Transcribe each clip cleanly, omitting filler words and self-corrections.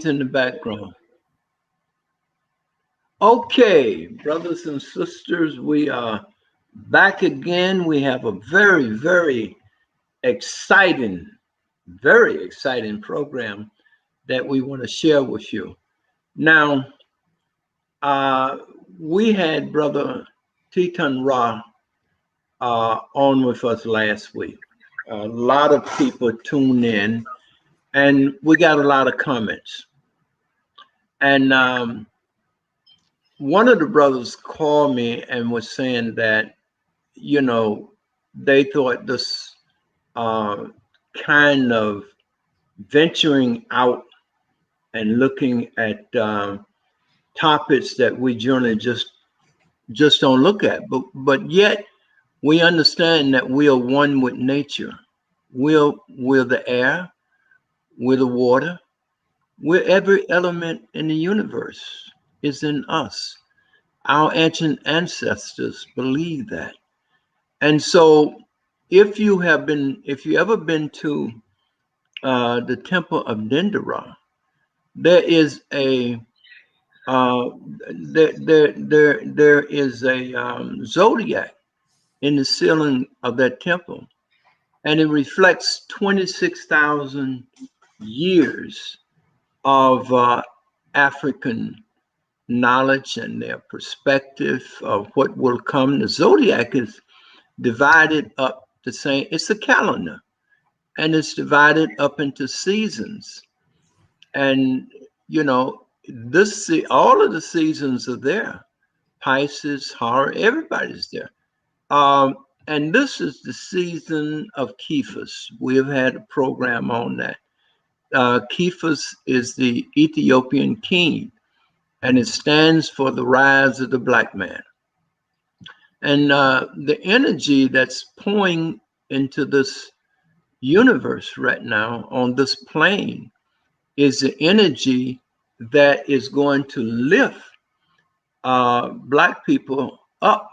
planes in the background. Okay, brothers and sisters, we are back again. We have a exciting, very exciting program that we want to share with you. Now, uh, we had Brother Titan Ra on with us last week. A lot of people tuned in, and we got a lot of comments. And one of the brothers called me and was saying that, you know, they thought this uh, kind of venturing out and looking at topics that we generally just don't look at, but yet we understand that we are one with nature. We're the air, we're the water, we're every element in the universe is in us. Our ancient ancestors believe that. And so if you ever been to the temple of Dendera, there is a uh, there is a zodiac in the ceiling of that temple, and it reflects 26,000 years of African knowledge and their perspective of what will come. The zodiac is divided up the same. It's a calendar, and it's divided up into seasons. And you know, all of the seasons are there. Pisces, horror, everybody's there. And this is the season of Kephas. We have had a program on that. Kephas is the Ethiopian king, and it stands for the rise of the black man. And the energy that's pouring into this universe right now on this plane is the energy that is going to lift black people up,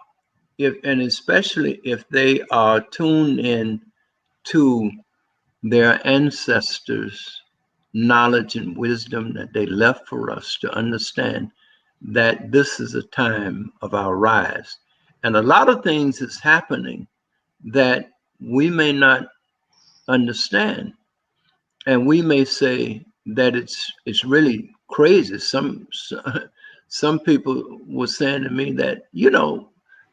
and especially if they are tuned in to their ancestors' knowledge and wisdom that they left for us to understand that this is a time of our rise. And a lot of things is happening that we may not understand, and we may say that it's really crazy. Some people were saying to me that, you know,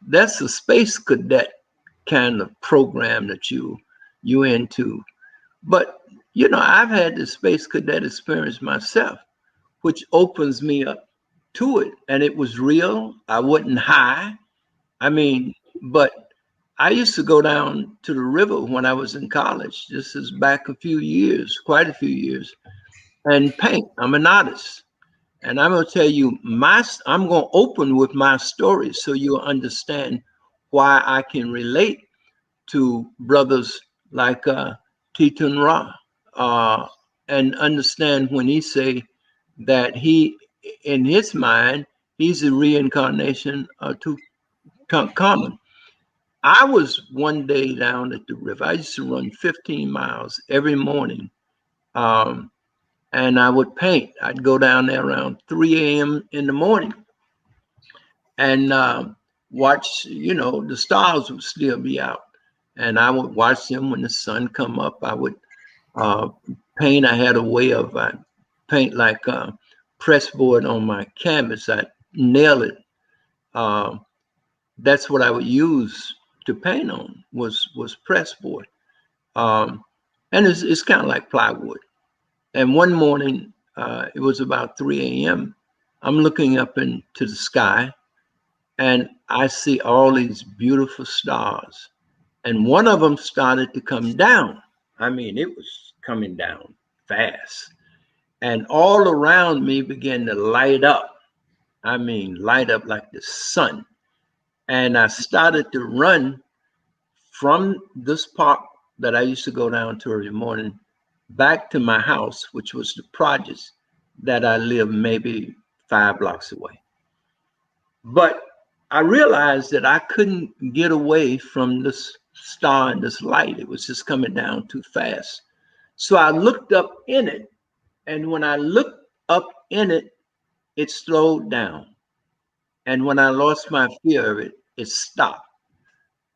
that's a space cadet kind of program that you into. But you know, I've had the space cadet experience myself, which opens me up to it, and it was real. I wasn't high. I mean, but I used to go down to the river when I was in college. This is back a few years, quite a few years, and paint. I'm an artist. And I'm going to tell you I'm going to open with my story so you'll understand why I can relate to brothers like Titun Ra, and understand when he say that in his mind, he's a reincarnation of Tutankhamun. I was one day down at the river. I used to run 15 miles every morning. Um, and I would paint. I'd go down there around 3 a.m. in the morning and watch, you know, the stars would still be out. And I would watch them when the sun come up. I would uh, paint. I had a way of paint like pressboard on my canvas. I nail it. Uh, that's what I would use to paint on was pressboard. Um, and it's kind of like plywood. And one morning, it was about 3 a.m. I'm looking up into the sky, and I see all these beautiful stars. And one of them started to come down. I mean, it was coming down fast. And all around me began to light up. I mean, light up like the sun. And I started to run from this park that I used to go down to every morning back to my house, which was the projects that I lived maybe 5 blocks away. But I realized that I couldn't get away from this star and this light. It was just coming down too fast. So I looked up in it. And when I looked up in it, it slowed down. And when I lost my fear of it, it stopped.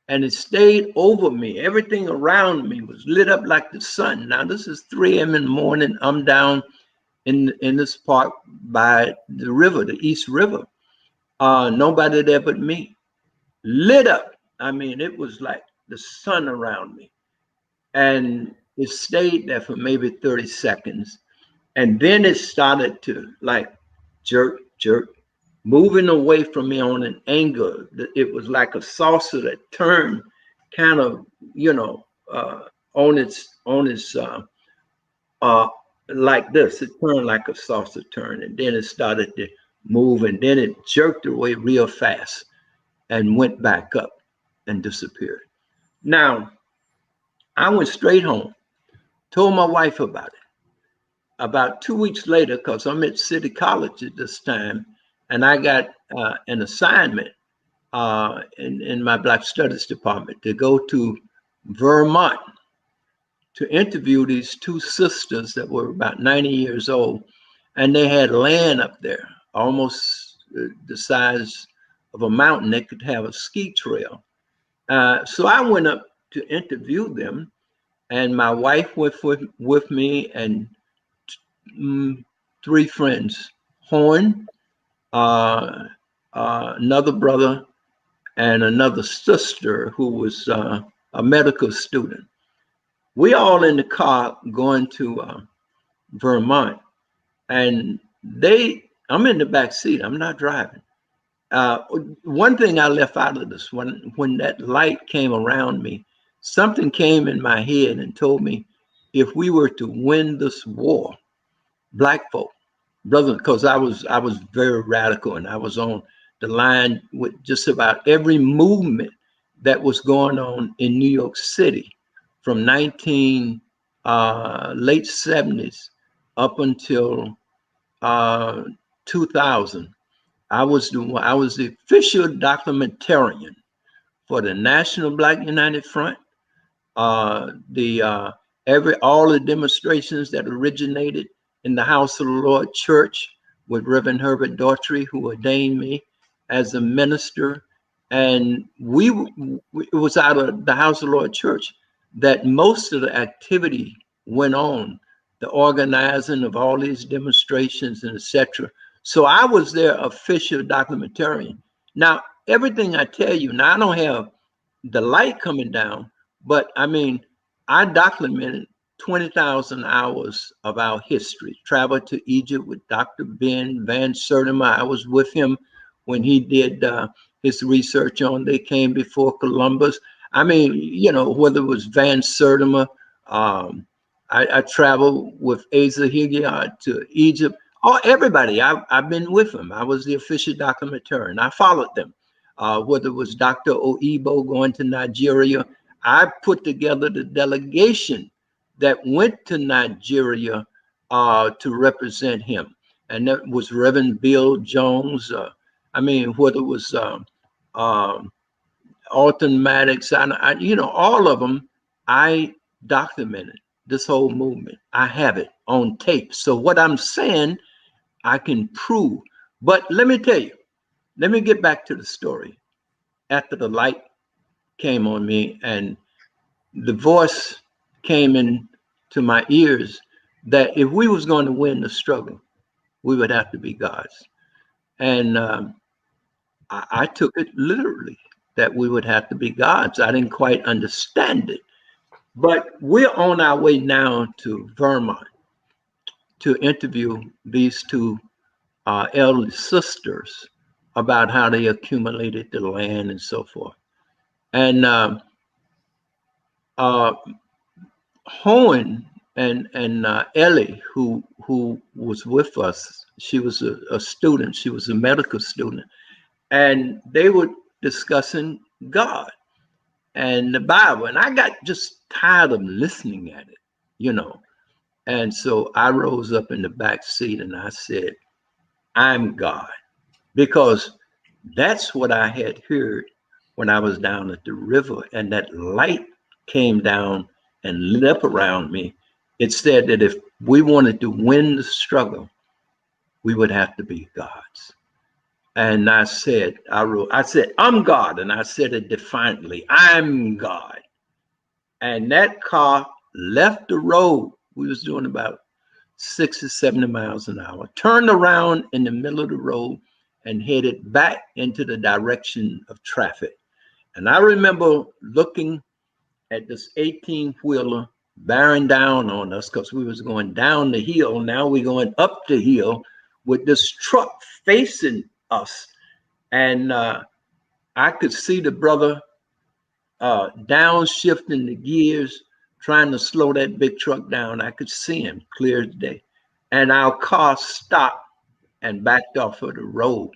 And it stayed over me. Everything around me was lit up like the sun. Now, this is 3 a.m. in the morning. I'm down in this park by the river, the East River. Nobody there but me. Lit up. I mean, it was like the sun around me. And it stayed there for maybe 30 seconds. And then it started to like jerk, jerk, moving away from me on an angle. It was like a saucer that turned kind of, on its like this. It turned like a saucer turn, and then it started to move, and then it jerked away real fast and went back up and disappeared. Now, I went straight home, told my wife about it. About 2 weeks later, because I'm at City College at this time, and I got an assignment in my Black Studies department to go to Vermont to interview these two sisters that were about 90 years old. And they had land up there, almost the size of a mountain. They could have a ski trail. So I went up to interview them, and my wife went with me, and 3 friends, Horn, another brother, and another sister who was a medical student. We all in the car going to Vermont, and I'm in the back seat. I'm not driving. One thing I left out of this, when that light came around me, something came in my head and told me, if we were to win this war, Black folk, brother, because I was very radical, and I was on the line with just about every movement that was going on in New York City from late 70s up until 2000. I was the official documentarian for the National Black United Front, all the demonstrations that originated in the House of the Lord Church with Reverend Herbert Daughtry, who ordained me as a minister. And it was out of the House of the Lord Church that most of the activity went on, the organizing of all these demonstrations and etc. So I was their official documentarian. Now, everything I tell you, now I don't have the light coming down, but I mean, I documented 20,000 hours of our history. Traveled to Egypt with Dr. Ben Van Sertima. I was with him when he did his research on They Came Before Columbus. I mean, whether it was Van Sertima, I traveled with Asa Higgiard to Egypt. Oh, everybody, I've been with them. I was the official documentarian. I followed them. Whether it was Dr. Oyibo going to Nigeria, I put together the delegation that went to Nigeria to represent him. And that was Reverend Bill Jones. Whether it was Alton Maddox, all of them, I documented this whole movement. I have it on tape. So what I'm saying, I can prove. But let me tell you, let me get back to the story. After the light came on me and the voice came in to my ears that if we was going to win the struggle, we would have to be gods. And I took it literally that we would have to be gods. I didn't quite understand it. But we're on our way now to Vermont to interview these two elderly sisters about how they accumulated the land and so forth. And Hohen and Ellie, who was with us, she was a student, she was a medical student, and they were discussing God and the Bible. And I got just tired of listening at it, And so I rose up in the back seat and I said, I'm God. Because that's what I had heard when I was down at the river, and that light came down and lit up around me. It said that if we wanted to win the struggle, we would have to be gods. And I said, I said, I'm God. And I said it defiantly, I'm God. And that car left the road. We was doing about 60, 70 miles an hour, turned around in the middle of the road and headed back into the direction of traffic. And I remember looking at this 18-wheeler bearing down on us because we was going down the hill. Now we're going up the hill with this truck facing us. And I could see the brother downshifting the gears, trying to slow that big truck down. I could see him clear as day. And our car stopped and backed off of the road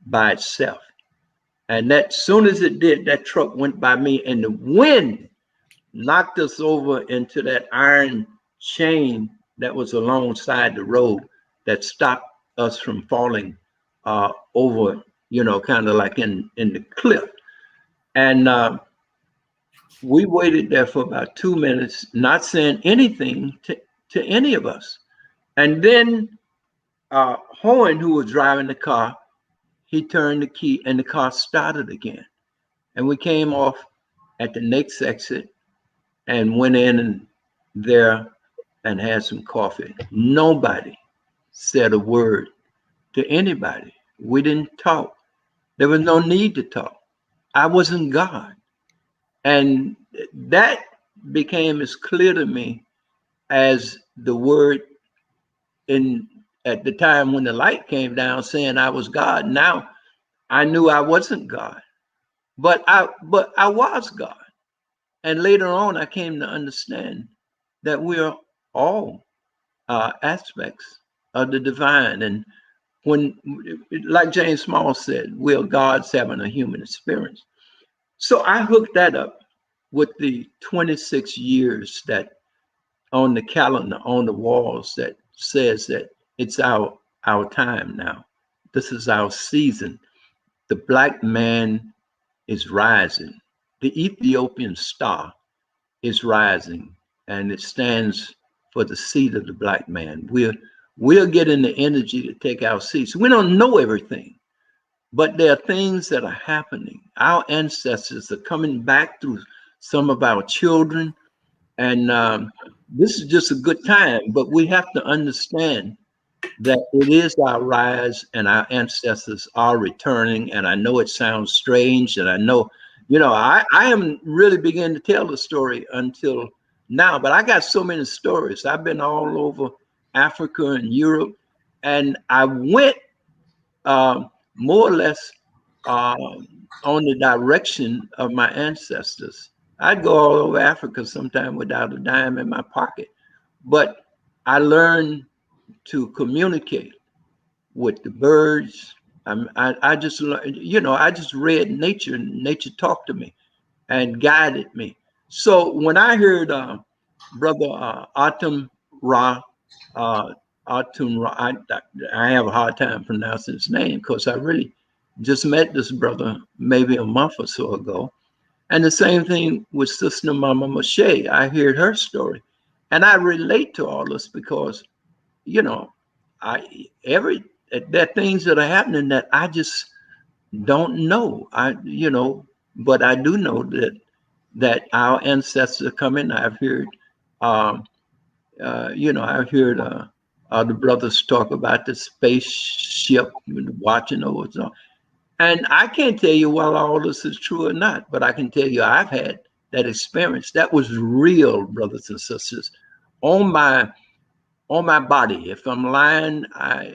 by itself. And that soon as it did, that truck went by me, and the wind knocked us over into that iron chain that was alongside the road that stopped us from falling over, you know, kind of like in the cliff. And we waited there for about 2 minutes, not saying anything to any of us. And then Horn, who was driving the car, he turned the key and the car started again. And we came off at the next exit and went in there and had some coffee. Nobody said a word to anybody. We didn't talk. There was no need to talk. I wasn't God. And that became as clear to me as the word at the time when the light came down saying I was God. Now I knew I wasn't God, but I was God. And later on, I came to understand that we are all aspects of the divine. And when, like James Small said, we are gods having a human experience. So I hooked that up with the 26 years that on the calendar, on the walls, that says that it's our time now. This is our season. The black man is rising. The Ethiopian star is rising, and it stands for the seed of the black man. We're getting the energy to take our seats. We don't know everything, but there are things that are happening. Our ancestors are coming back through some of our children, and this is just a good time, but we have to understand that it is our rise and our ancestors are returning. And I know it sounds strange, and I know, you know, I am really beginning to tell the story until now, but I got so many stories. I've been all over Africa and Europe, and I went more or less on the direction of my ancestors. I'd go all over Africa sometime without a dime in my pocket, but I learned to communicate with the birds. I just, you know, I just read nature, and nature talked to me and guided me. So when I heard Brother Atum Ra, Atum Ra, I have a hard time pronouncing his name because I really just met this brother maybe a month or so ago. And the same thing with Sister Mama Moshe. I heard her story, and I relate to all this because, you know, there are things that are happening that I just don't know. You know, but I do know that our ancestors are coming. I've heard, you know, I've heard the brothers talk about the spaceship watching over us. And I can't tell you whether all this is true or not, but I can tell you I've had that experience. That was real, brothers and sisters, on my body. If I'm lying,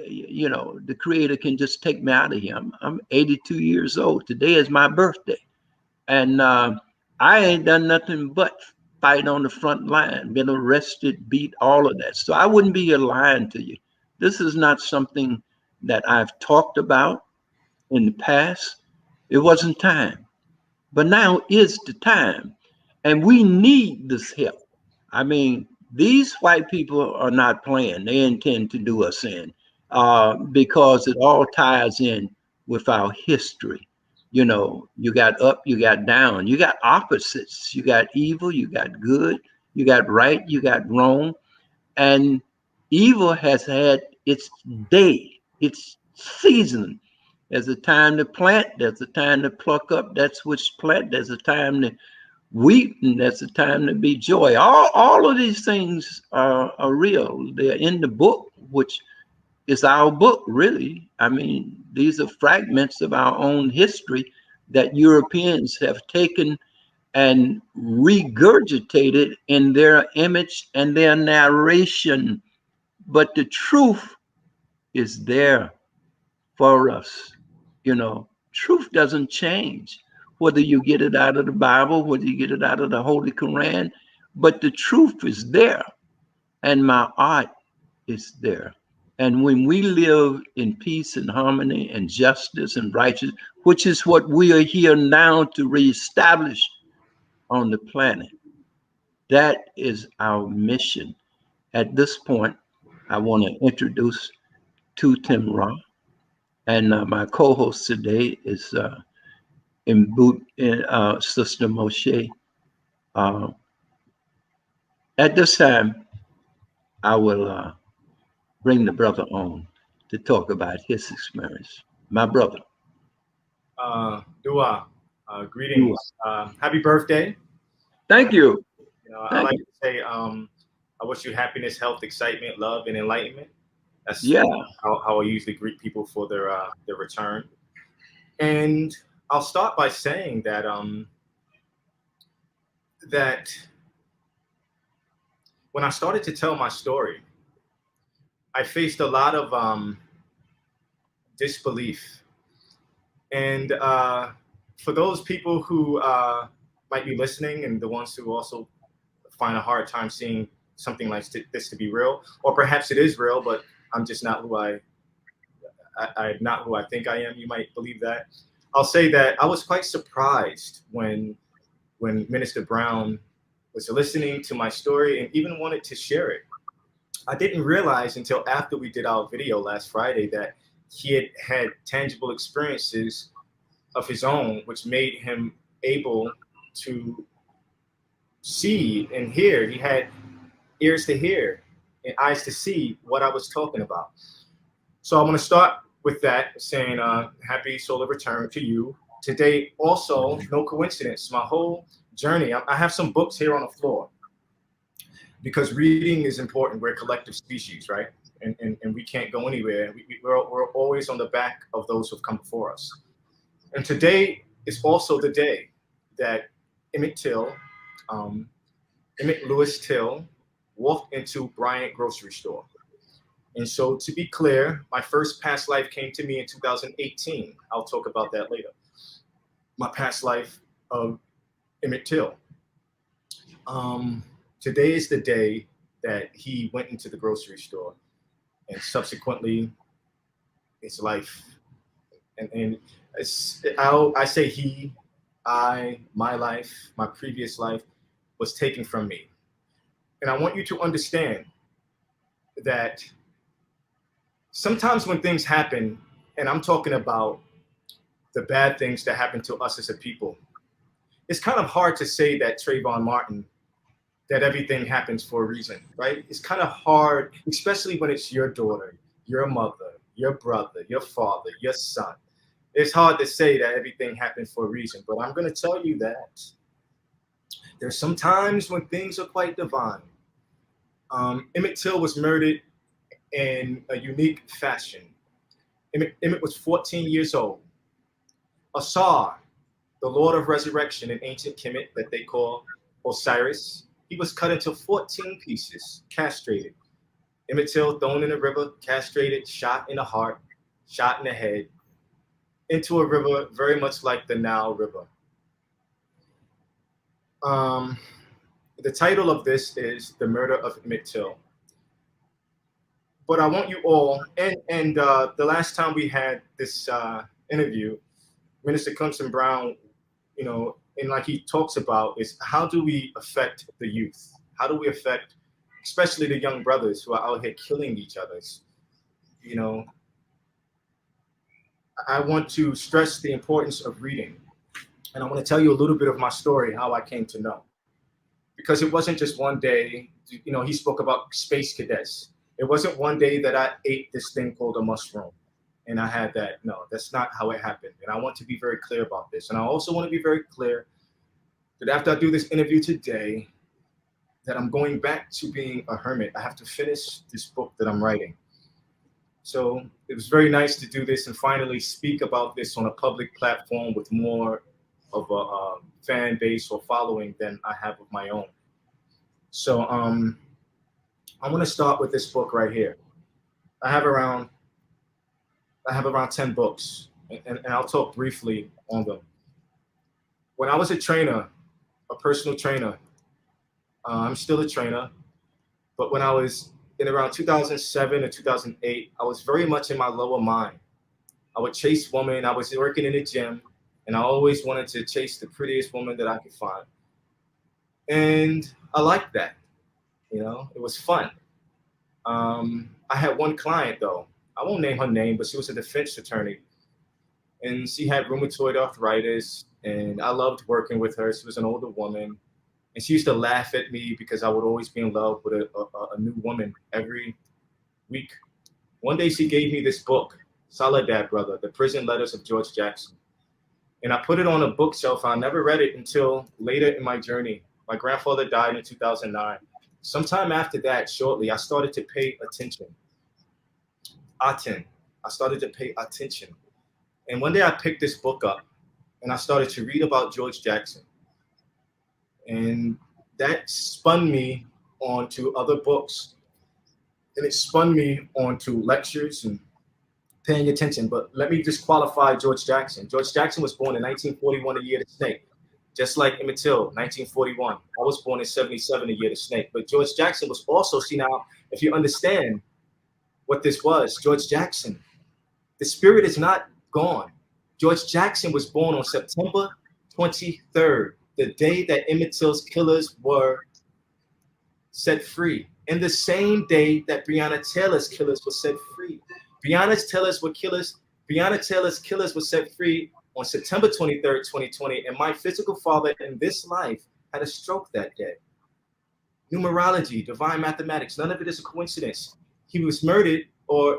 you know, the Creator can just take me out of here. I'm 82 years old. Today is my birthday, and I ain't done nothing but fight on the front line, been arrested, beat, all of that. So I wouldn't be here lying to you. This is not something that I've talked about in the past. It wasn't time, but now is the time, and we need this help. I mean, these white people are not playing. They intend to do us in because it all ties in with our history. You know, you got up, you got down, you got opposites, you got evil, you got good, you got right, you got wrong. And evil has had It's day. It's season. There's a time to plant. There's a time to pluck up. That's which plant. There's a time to weep, and there's a time to be joy. All of these things are real. They're in the book, which is our book, really. I mean, these are fragments of our own history that Europeans have taken and regurgitated in their image and their narration. But the truth is there for us. You know, truth doesn't change, whether you get it out of the Bible, whether you get it out of the Holy Quran, but the truth is there, and my art is there. And when we live in peace and harmony and justice and righteousness, which is what we are here now to reestablish on the planet, that is our mission. At this point, I want to introduce Tu Tim Ra. And my co-host today is Sister Moshe. At this time, I will bring the brother on to talk about his experience. My brother. Dua, greetings. Happy birthday. Thank you. I like to say, I wish you happiness, health, excitement, love, and enlightenment. That's how I usually greet people for their return. And I'll start by saying that that when I started to tell my story, I faced a lot of disbelief. And for those people who might be listening and the ones who also find a hard time seeing something like this to be real, or perhaps it is real, but I'm just not who I'm not who I think I am. You might believe that. I'll say that I was quite surprised when Minister Brown was listening to my story and even wanted to share it. I didn't realize until after we did our video last Friday that he had had tangible experiences of his own, which made him able to see and hear. He had ears to hear and eyes to see what I was talking about. So I want to start with that, saying happy solar return to you. Today, also, no coincidence, my whole journey, I have some books here on the floor because reading is important. We're a collective species, right? And we can't go anywhere. We're always on the back of those who've come before us. And today is also the day that Emmett Lewis Till walked into Bryant grocery store. And so to be clear, my first past life came to me in 2018. I'll talk about that later. My past life of Emmett Till. Today is the day that he went into the grocery store, and subsequently his life. And I say he, my life, my previous life was taken from me. And I want you to understand that sometimes when things happen, and I'm talking about the bad things that happen to us as a people, it's kind of hard to say that Trayvon Martin, that everything happens for a reason, right? It's kind of hard, especially when it's your daughter, your mother, your brother, your father, your son. It's hard to say that everything happened for a reason, but I'm going to tell you that there's some times when things are quite divine. Emmett Till was murdered in a unique fashion. Emmett was 14 years old. Asar, the Lord of Resurrection in ancient Kemet that they call Osiris, he was cut into 14 pieces, castrated. Emmett Till thrown in a river, castrated, shot in the heart, shot in the head, into a river very much like the Nile River. The title of this is The Murder of Emmett Till. But I want you all, and the last time we had this interview, Minister Clemson Brown, you know, and like he talks about is how do we affect the youth? How do we affect, especially the young brothers who are out here killing each other? You know, I want to stress the importance of reading. And I want to tell you a little bit of my story, how I came to know. Because it wasn't just one day, you know, he spoke about space cadets. It wasn't one day that I ate this thing called a mushroom and I had that. No, that's not how it happened. And I want to be very clear about this. And I also want to be very clear that after I do this interview today, that I'm going back to being a hermit. I have to finish this book that I'm writing. So it was very nice to do this and finally speak about this on a public platform with more of a fan base or following than I have of my own. So I'm going to start with this book right here. I have around 10 books, and I'll talk briefly on them. When I was a trainer, a personal trainer, I'm still a trainer, but when I was in around 2007 or 2008, I was very much in my lower mind. I would chase women. I was working in the gym, and I always wanted to chase the prettiest woman that I could find. And I liked that. You know, it was fun. I had one client, though. I won't name her name, but she was a defense attorney. And she had rheumatoid arthritis, and I loved working with her. She was an older woman. And she used to laugh at me because I would always be in love with a new woman every week. One day she gave me this book, Soledad Brother, The Prison Letters of George Jackson. And I put it on a bookshelf. I never read it until later in my journey. My grandfather died in 2009. Sometime after that, shortly, I started to pay attention. I started to pay attention. And one day I picked this book up and I started to read about George Jackson. And that spun me onto other books. And it spun me onto lectures and paying attention. But let me just qualify George Jackson. George Jackson was born in 1941, a year to snake. Just like Emmett Till, 1941. I was born in 77, a year to snake. But George Jackson was also, see now, if you understand what this was, George Jackson, the spirit is not gone. George Jackson was born on September 23rd, the day that Emmett Till's killers were set free. And the same day that Breonna Taylor's killers were set free. Breonna Taylor's killers were set free on September 23rd, 2020. And my physical father in this life had a stroke that day. Numerology, divine mathematics, none of it is a coincidence. He was murdered in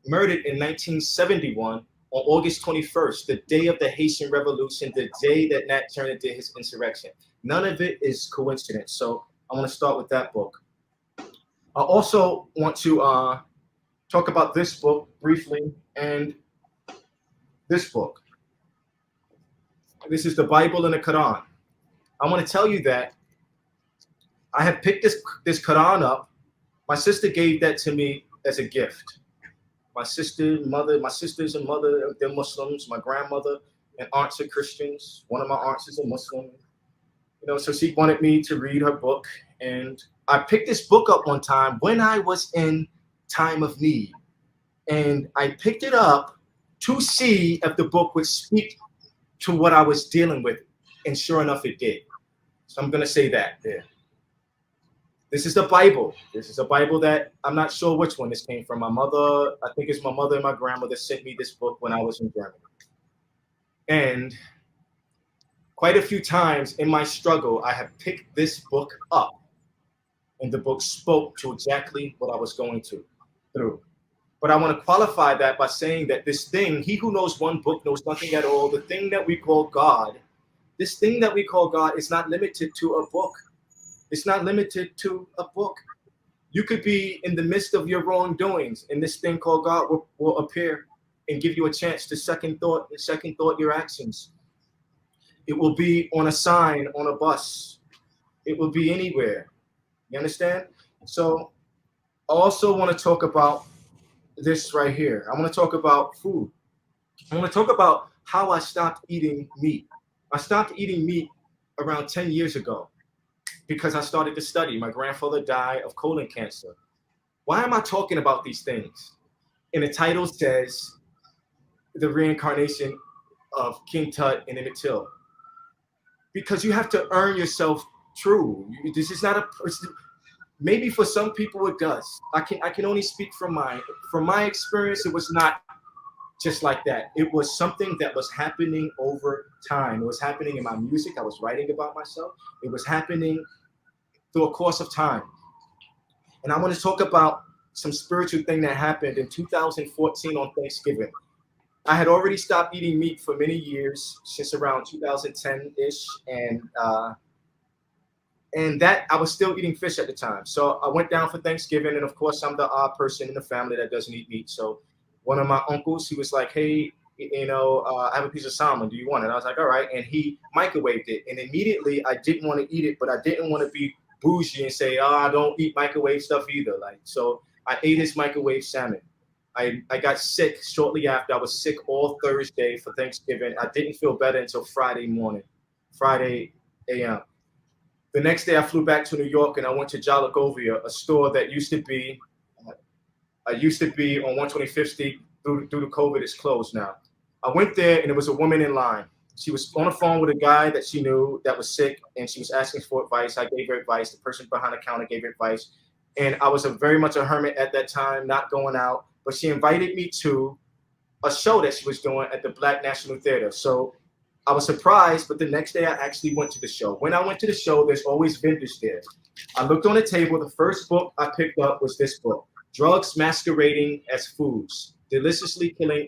1971 on August 21st, the day of the Haitian Revolution, the day that Nat Turner did his insurrection. None of it is coincidence. So I want to start with that book. I also want to talk about this book briefly and this book. This is the Bible and the Quran. I want to tell you that I have picked this Quran up. My sister gave that to me as a gift. My sisters and mother, they're Muslims. My grandmother and aunts are Christians. One of my aunts is a Muslim. You know, so she wanted me to read her book. And I picked this book up one time when I was in time of need. And I picked it up to see if the book would speak to what I was dealing with. And sure enough, it did. So I'm going to say that there. This is the Bible. This is a Bible that I'm not sure which one this came from. My mother, I think it's my mother and my grandmother sent me this book when I was in Germany. And quite a few times in my struggle, I have picked this book up. And the book spoke to exactly what I was going through. But I want to qualify that by saying that this thing, he who knows one book knows nothing at all. The thing that we call God, this thing that we call God is not limited to a book. It's not limited to a book. You could be in the midst of your wrongdoings, and this thing called God will appear and give you a chance to second thought your actions. It will be on a sign, on a bus. It will be anywhere. You understand? So I also want to talk about this right here. I want to talk about food. I want to talk about how I stopped eating meat. I stopped eating meat around 10 years ago because I started to study. My grandfather died of colon cancer. Why am I talking about these things? And the title says the reincarnation of King Tut and Emmett Till. Because you have to earn yourself true. This is not maybe for some people it does. I can only speak from my experience. It was not just like that. It was something that was happening over time. It was happening in my music. I was writing about myself. It was happening through a course of time. And I want to talk about some spiritual thing that happened in 2014 on Thanksgiving. I had already stopped eating meat for many years, since around 2010-ish, and that I was still eating fish at the time. So I went down for Thanksgiving, and of course I'm the odd person in the family that doesn't eat meat. So one of my uncles, he was like, "Hey, I have a piece of salmon. Do you want it?" I was like, "All right." And he microwaved it, and immediately I didn't want to eat it, but I didn't want to be bougie and say, "Oh, I don't eat microwave stuff either." Like, so I ate his microwave salmon. I got sick shortly after. I was sick all Thursday for Thanksgiving. I didn't feel better until Friday morning, Friday a.m. The next day I flew back to New York and I went to Jalagovia, a store that used to be on 125th Street. Due to COVID, it's closed now. I went there and there was a woman in line. She was on the phone with a guy that she knew that was sick, and she was asking for advice. I gave her advice. The person behind the counter gave her advice. And I was very much a hermit at that time, not going out. But she invited me to a show that she was doing at the Black National Theater. So I was surprised, but the next day I actually went to the show. When I went to the show, there's always vendors there. I looked on the table. The first book I picked up was this book, Drugs Masquerading as Foods, Deliciously Killing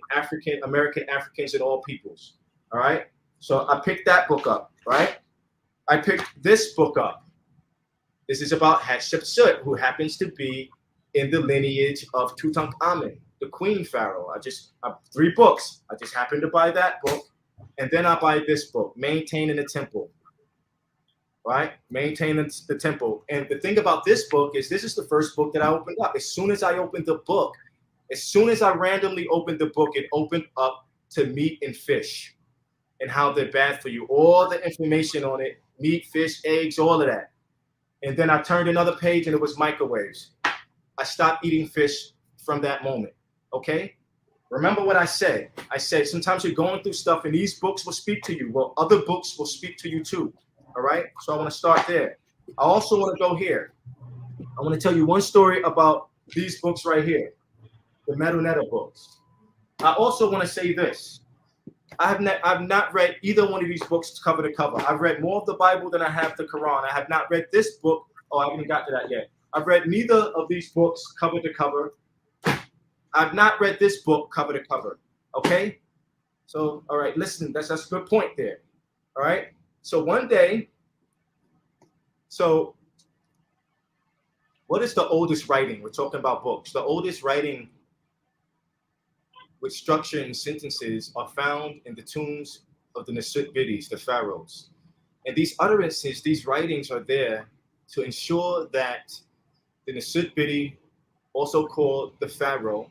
American Africans and All Peoples. All right. So I picked that book up, right? I picked this book up. This is about Hatshepsut, who happens to be in the lineage of Tutankhamun, the Queen Pharaoh. I 3 books. I just happened to buy that book. And then I buy this book, Maintaining the Temple, right? Maintaining the Temple. And the thing about this book is this is the first book that I opened up. As soon as I opened the book, as soon as I randomly opened the book, it opened up to meat and fish and how they're bad for you. All the information on it, meat, fish, eggs, all of that. And then I turned another page and it was microwaves. I stopped eating fish from that moment, okay? Remember what I said. I said sometimes you're going through stuff and these books will speak to you. Well, other books will speak to you too, all right? So I want to start there. I also want to go here. I want to tell you one story about these books right here, the Medunetta books. I also want to say this. I've not read either one of these books cover to cover. I've read more of the Bible than I have the Quran. I have not read this book. Oh, I haven't got to that yet. I've read neither of these books cover to cover. I've not read this book cover to cover. Okay? So, all right, listen, that's a good point there. All right? So one day, what is the oldest writing? We're talking about books. The oldest writing with structure and sentences are found in the tombs of the Nasut Bidis, the pharaohs. And these utterances, these writings are there to ensure that the Nasut Bidi, also called the pharaoh,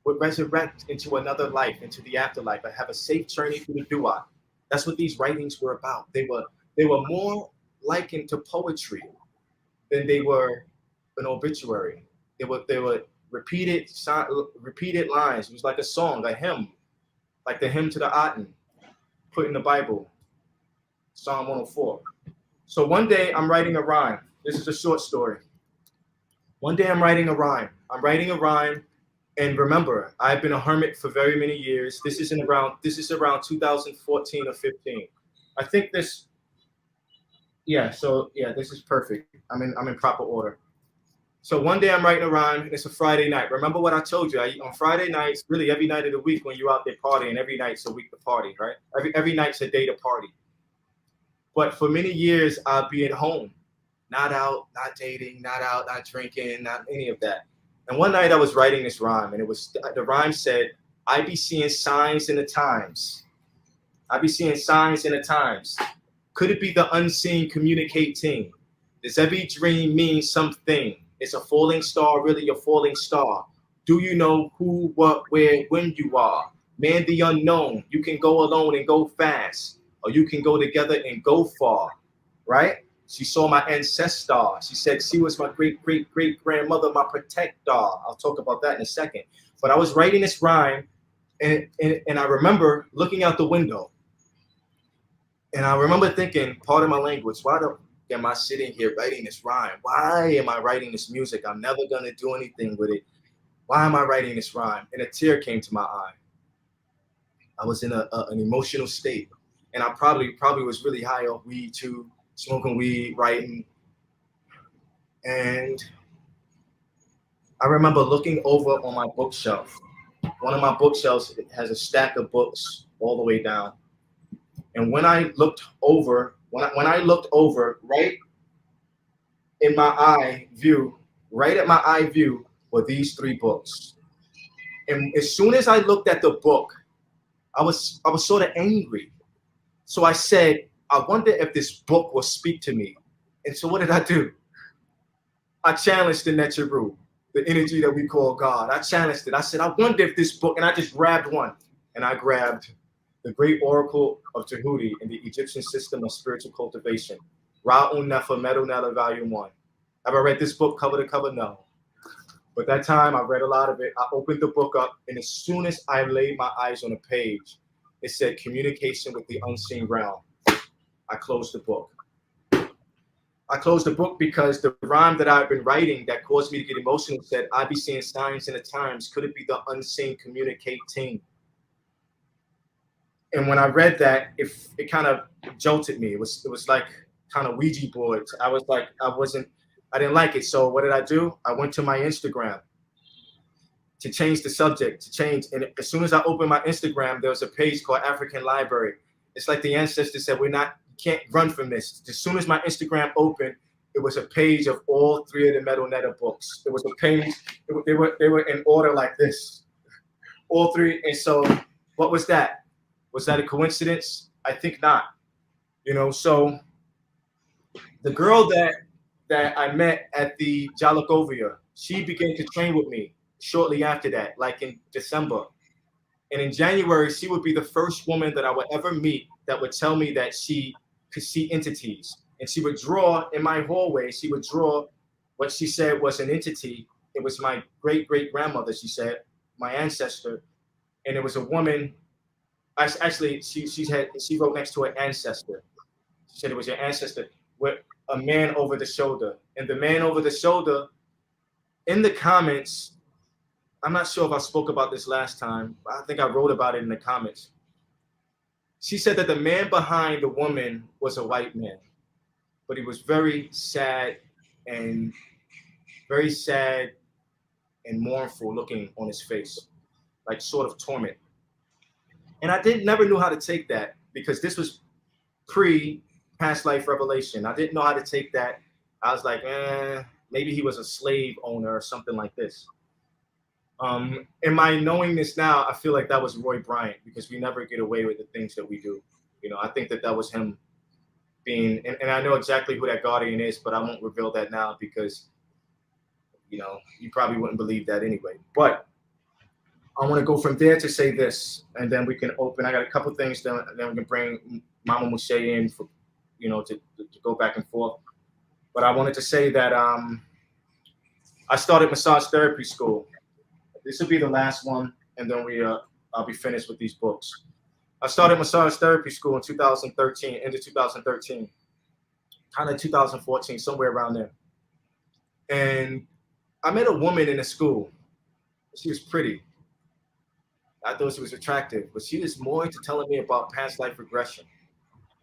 would resurrect into another life, into the afterlife, and have a safe journey through the Duat. That's what these writings were about. They were more likened to poetry than they were an obituary. They were repeated lines. It was like a song, a hymn, like the hymn to the Aten, put in the Bible, Psalm 104. So one day I'm writing a rhyme. This is a short story. One day I'm writing a rhyme. And remember, I've been a hermit for very many years. This is around 2014 or 15. I think this. Yeah. So yeah, this is perfect. I'm in proper order. So one day I'm writing a rhyme, and it's a Friday night. Remember what I told you? On Friday nights, really every night of the week when you're out there partying, every night's a week to party, right? Every night's a day to party. But for many years, I'll be at home, not out, not dating, not out, not drinking, not any of that. And one night I was writing this rhyme, and the rhyme said, "I be seeing signs in the times. I be seeing signs in the times. Could it be the unseen communicating? Does every dream mean something? It's a falling star, really a falling star. Do you know who, what, where, when you are? Man, the unknown. You can go alone and go fast, or you can go together and go far," right? She saw my ancestor. She said she was my great-great-great-grandmother, my protector. I'll talk about that in a second. But I was writing this rhyme, and I remember looking out the window. And I remember thinking, pardon my language, why am I sitting here writing this rhyme? Why am I writing this music? I'm never going to do anything with it. Why am I writing this rhyme? And a tear came to my eye. I was in an emotional state. And I probably was really high off weed too. Smoking weed, writing. And I remember looking over on my bookshelf. One of my bookshelves has a stack of books all the way down. And when I looked over, when I looked over, right in my eye view, right at my eye view were these 3 books. And as soon as I looked at the book, I was sort of angry. So I said, I wonder if this book will speak to me. And so what did I do? I challenged the Neteru, the energy that we call God. I challenged it. I said, I wonder if this book, and I just grabbed one. And I grabbed The Great Oracle of Tahuti in the Egyptian System of Spiritual Cultivation, Ra'un Nefer Medu Neter, Volume 1. Have I read this book cover to cover? No. But that time I read a lot of it. I opened the book up, and as soon as I laid my eyes on a page, it said communication with the unseen realm. I closed the book. I closed the book because the rhyme that I've been writing that caused me to get emotional said, I be seeing signs in the times. Could it be the unseen communicating? And when I read that, it kind of jolted me. It was like kind of Ouija board. I was like, I didn't like it. So what did I do? I went to my Instagram to change the subject, And as soon as I opened my Instagram, there was a page called African Library. It's like the ancestors said, you can't run from this. As soon as my Instagram opened, it was a page of all 3 of the Medu Neter books. It was a page, they were in order like this, all 3. And so what was that? Was that a coincidence? I think not. So the girl that I met at the Jalakovia, she began to train with me shortly after that, like in December. And in January, she would be the first woman that I would ever meet that would tell me that she could see entities. And she would draw in my hallway, she would draw what she said was an entity. It was my great-great-grandmother, she said, my ancestor. And it was a woman. Actually, she wrote next to her ancestor. She said it was your ancestor with a man over the shoulder. And the man over the shoulder, in the comments, I'm not sure if I spoke about this last time. I think I wrote about it in the comments. She said that the man behind the woman was a white man, but he was very sad and mournful looking on his face, like sort of torment. And I never knew how to take that because this was pre-past life revelation. I didn't know how to take that. I was like, maybe he was a slave owner or something like this. In my knowing this now, I feel like that was Roy Bryant because we never get away with the things that we do. I think that was him being, and I know exactly who that guardian is, but I won't reveal that now because, you probably wouldn't believe that anyway. But I want to go from there to say this, and then we can open. I got a couple things, then we can bring Mama Moshe in for, to go back and forth. But I wanted to say that I started massage therapy school. This will be the last one, and then I'll be finished with these books. I started massage therapy school in 2013, end of 2013, kind of 2014, somewhere around there. And I met a woman in the school. She was pretty. I thought she was attractive, but she was more into telling me about past life regression.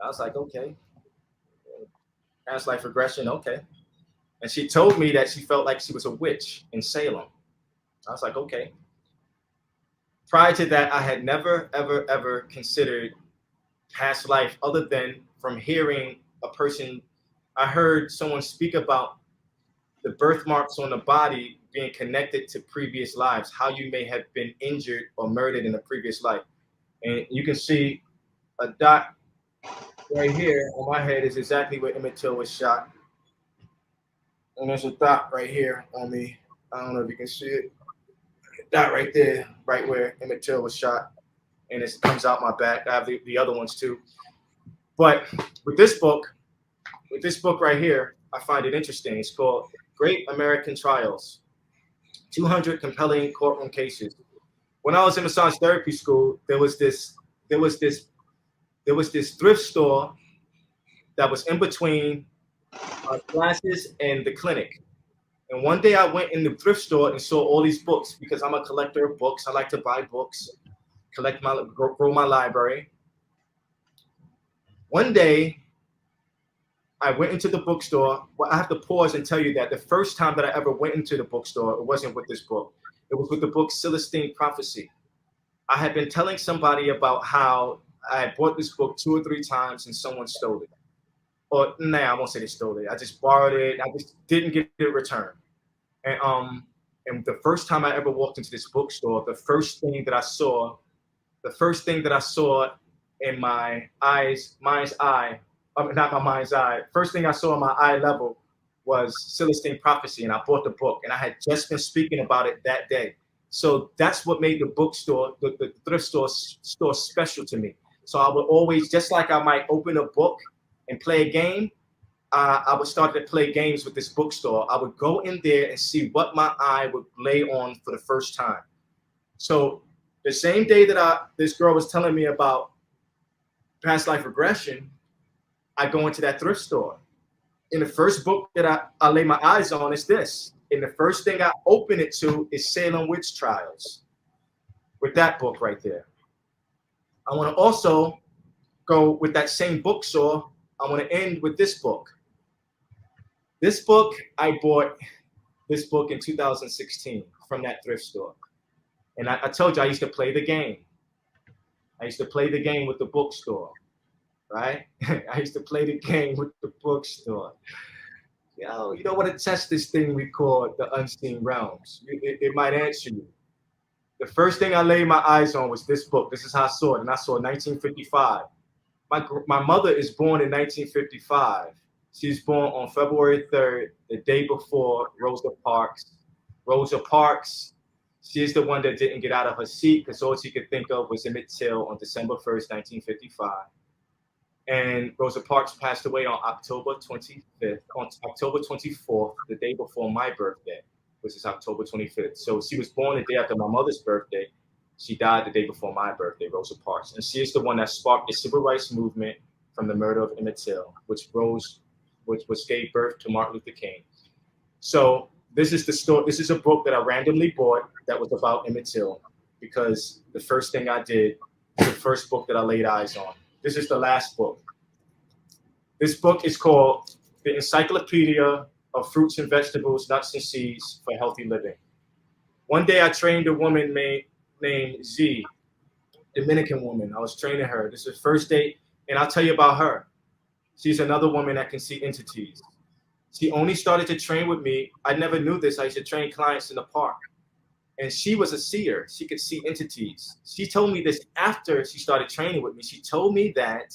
I was like, okay, past life regression, okay. And she told me that she felt like she was a witch in Salem. I was like, okay. Prior to that, I had never, ever, ever considered past life other than from hearing a person. I heard someone speak about the birthmarks on the body being connected to previous lives, how you may have been injured or murdered in a previous life. And you can see a dot right here on my head is exactly where Emmett Till was shot. And there's a dot right here on me. I don't know if you can see it. Dot right there, right where Emmett Till was shot. And it comes out my back. I have the other ones too. But with this book right here, I find it interesting. It's called Great American Trials, 200 Compelling Courtroom Cases. When I was in massage therapy school, there was this thrift store that was in between our classes and the clinic. And one day I went in the thrift store and saw all these books because I'm a collector of books. I like to buy books, grow my library. One day, I went into the bookstore. Well, I have to pause and tell you that the first time that I ever went into the bookstore, it wasn't with this book. It was with the book Celestine Prophecy. I had been telling somebody about how I had bought this book 2 or 3 times and someone stole it. Or I won't say they stole it. I just borrowed it. I just didn't get it returned. And the first time I ever walked into this bookstore, the first thing that I saw in my mind's eye, not my mind's eye, first thing I saw in my eye level was Celestine Prophecy, and I bought the book, and I had just been speaking about it that day. So that's what made the bookstore, the thrift store special to me. So I would always, just like I might open a book and play a game, I would start to play games with this bookstore. I would go in there and see what my eye would lay on for the first time. So the same day that this girl was telling me about past life regression, I go into that thrift store. And the first book that I lay my eyes on is this. And the first thing I open it to is Salem Witch Trials, with that book right there. I want to also go with that same bookstore. I want to end with this book. This book, I bought this book in 2016 from that thrift store. And I told you I used to play the game. I used to play the game with the bookstore, right? I used to play the game with the bookstore. You don't want to test this thing we call the unseen realms. It might answer you. The first thing I laid my eyes on was this book. This is how I saw it. And I saw 1955. My mother is born in 1955. She's born on February 3rd, the day before Rosa Parks. Rosa Parks, she is the one that didn't get out of her seat because all she could think of was Emmett Till on December 1st, 1955. And Rosa Parks passed away on October 25th, on October 24th, the day before my birthday, which is October 25th. So she was born the day after my mother's birthday. She died the day before my birthday, Rosa Parks. And she is the one that sparked the civil rights movement from the murder of Emmett Till, which gave birth to Martin Luther King. So this is the story. This is a book that I randomly bought that was about Emmett Till, because the first thing I did, the first book that I laid eyes on. This is the last book. This book is called The Encyclopedia of Fruits and Vegetables, Nuts and Seeds for Healthy Living. One day I trained a woman named Z, Dominican woman. I was training her. This is the first day, and I'll tell you about her. She's another woman that can see entities. She only started to train with me. I never knew this. I used to train clients in the park. And she was a seer. She could see entities. She told me this after she started training with me. She told me that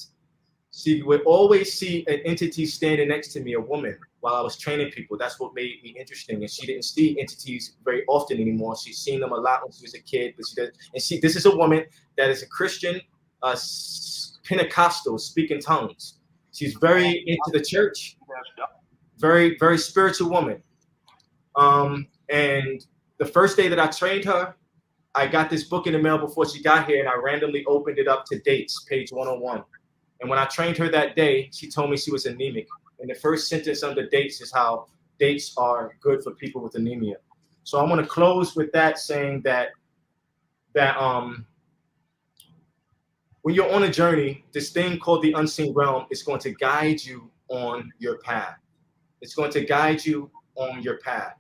she would always see an entity standing next to me, a woman, while I was training people. That's what made me interesting. And she didn't see entities very often anymore. She's seen them a lot when she was a kid. But this is a woman that is a Christian, Pentecostal, speaking tongues. She's very into the church, very, very spiritual woman. And the first day that I trained her, I got this book in the mail before she got here, and I randomly opened it up to dates, page 101. And when I trained her that day, she told me she was anemic. And the first sentence under dates is how dates are good for people with anemia. So I'm going to close with that, saying that when you're on a journey, this thing called the unseen realm is going to guide you on your path. It's going to guide you on your path.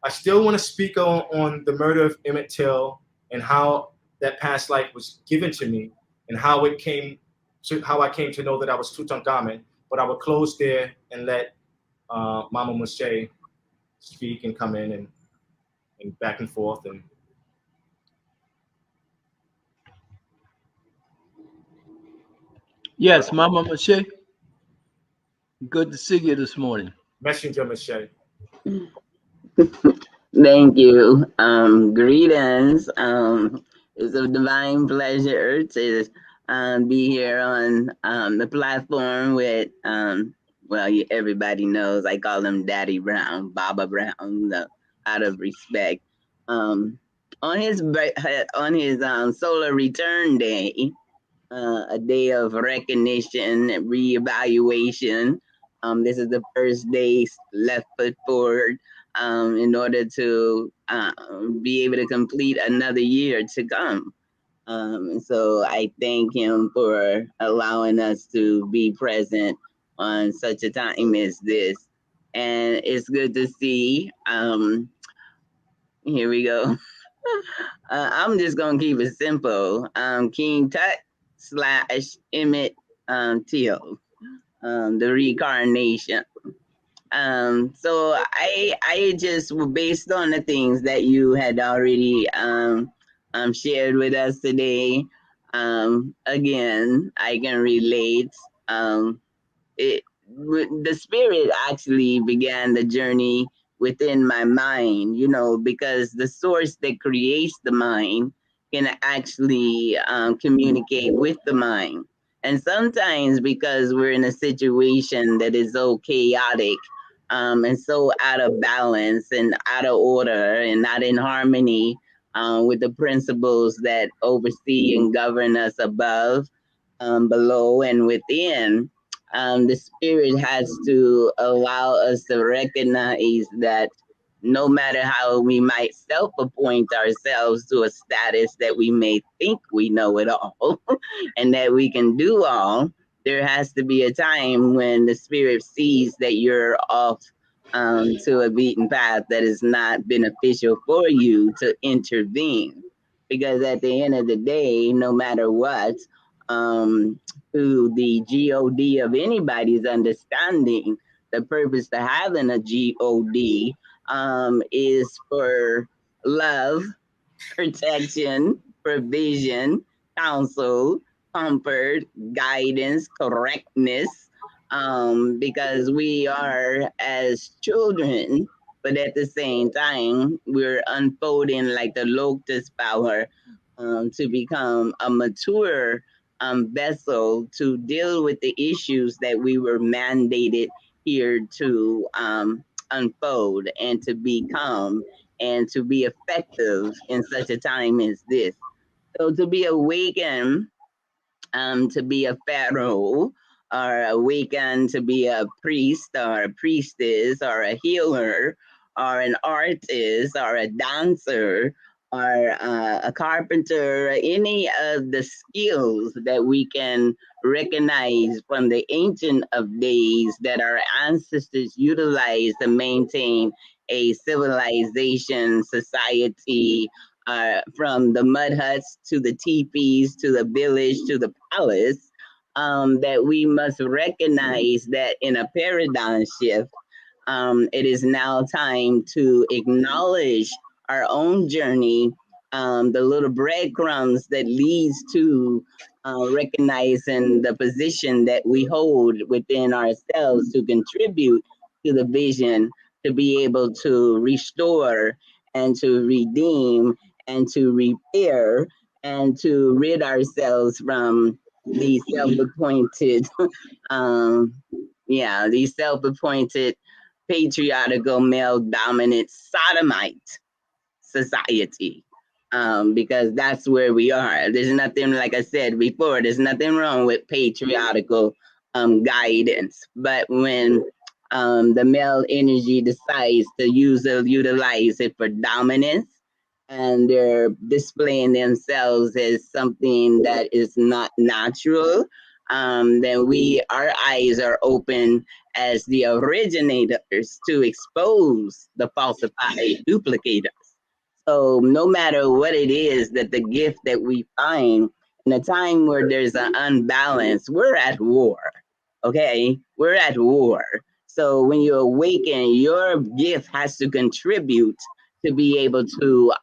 I still want to speak on the murder of Emmett Till and how that past life was given to me and how I came to know that I was Tutankhamun. But I will close there and let Mama Moshe speak and come in and back and forth. And yes, Mama Moshe. Good to see you this morning. Messenger Moshe. Thank you. Greetings. It's a divine pleasure to be here on the platform with, everybody knows I call him Daddy Brown, Baba Brown, out of respect. On his solar return day, a day of recognition, reevaluation. This is the first day left foot forward in order to be able to complete another year to come. So I thank him for allowing us to be present on such a time as this. And it's good to see. Here we go. I'm just gonna keep it simple. King Tut slash Emmett Till, the reincarnation. So I just based on the things that you had already shared with us today. Again, I can relate. It the spirit actually began the journey within my mind, because the source that creates the mind can actually communicate with the mind. And sometimes because we're in a situation that is so chaotic, and so out of balance and out of order and not in harmony with the principles that oversee and govern us above, below, and within, the spirit has to allow us to recognize that no matter how we might self appoint ourselves to a status that we may think we know it all and that we can do all, there has to be a time when the spirit sees that you're off to a beaten path that is not beneficial for you to intervene. Because at the end of the day, no matter what, um, to the God of anybody's understanding, the purpose to having a God is for love, protection, provision, counsel, comfort, guidance, correctness, because we are as children, but at the same time, we're unfolding like the lotus power to become a mature vessel to deal with the issues that we were mandated here to unfold and to become and to be effective in such a time as this. So to be awakened, to be a pharaoh, or awakened to be a priest or a priestess or a healer or an artist or a dancer or a carpenter, or any of the skills that we can recognize from the ancient of days that our ancestors utilized to maintain a civilization, society, from the mud huts to the teepees to the village to the palace, that we must recognize that in a paradigm shift, it is now time to acknowledge our own journey, the little breadcrumbs that leads to recognizing the position that we hold within ourselves to contribute to the vision, to be able to restore and to redeem and to repair and to rid ourselves from the self-appointed, um, yeah, the self-appointed patriarchal male dominant sodomite society, because that's where we are. There's nothing, like I said before, there's nothing wrong with patriarchal guidance, but when the male energy decides to utilize it for dominance, and they're displaying themselves as something that is not natural, then our eyes are open as the originators to expose the falsified duplicators. So no matter what it is that the gift that we find in a time where there's an unbalance, we're at war. Okay, we're at war. So when you awaken, your gift has to contribute to be able to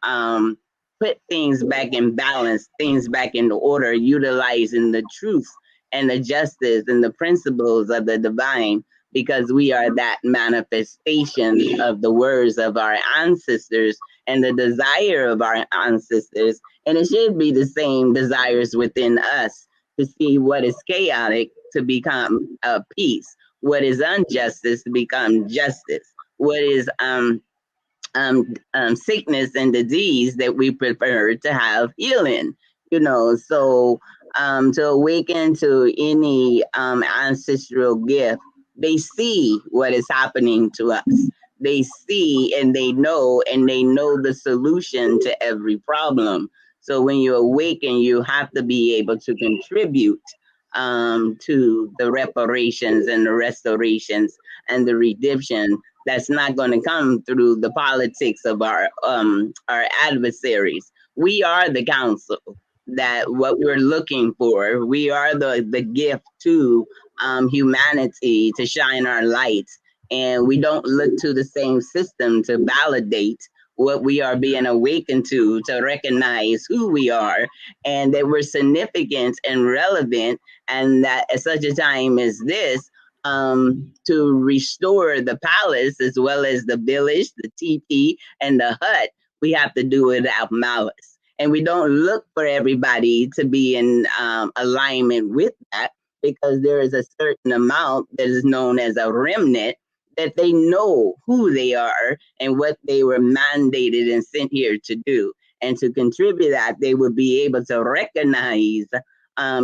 put things back in balance, things back in order, utilizing the truth and the justice and the principles of the divine, because we are that manifestation of the words of our ancestors and the desire of our ancestors. And it should be the same desires within us to see what is chaotic to become peace, what is injustice to become justice, what is sickness and disease that we prefer to have healing. So to awaken to any ancestral gift, they see what is happening to us. They see and they know the solution to every problem. So when you awaken, you have to be able to contribute to the reparations and the restorations and the redemption that's not going to come through the politics of our adversaries. We are the council that what we're looking for. We are the gift to humanity to shine our light. And we don't look to the same system to validate what we are being awakened to recognize who we are and that we're significant and relevant, and that at such a time as this, to restore the palace as well as the village, the teepee, and the hut, we have to do it without malice. And we don't look for everybody to be in alignment with that, because there is a certain amount that is known as a remnant that they know who they are and what they were mandated and sent here to do. And to contribute that, they will be able to recognize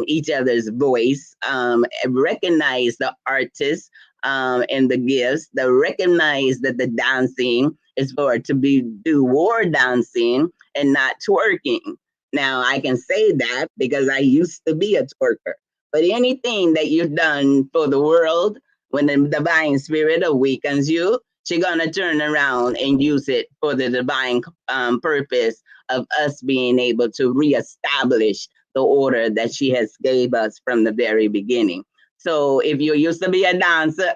each other's voice, recognize the artists and the gifts, that recognize that the dancing is for to be do war dancing and not twerking. Now I can say that because I used to be a twerker. But anything that you've done for the world, when the divine spirit awakens you, she's gonna turn around and use it for the divine purpose of us being able to reestablish the order that she has gave us from the very beginning. So if you used to be a dancer,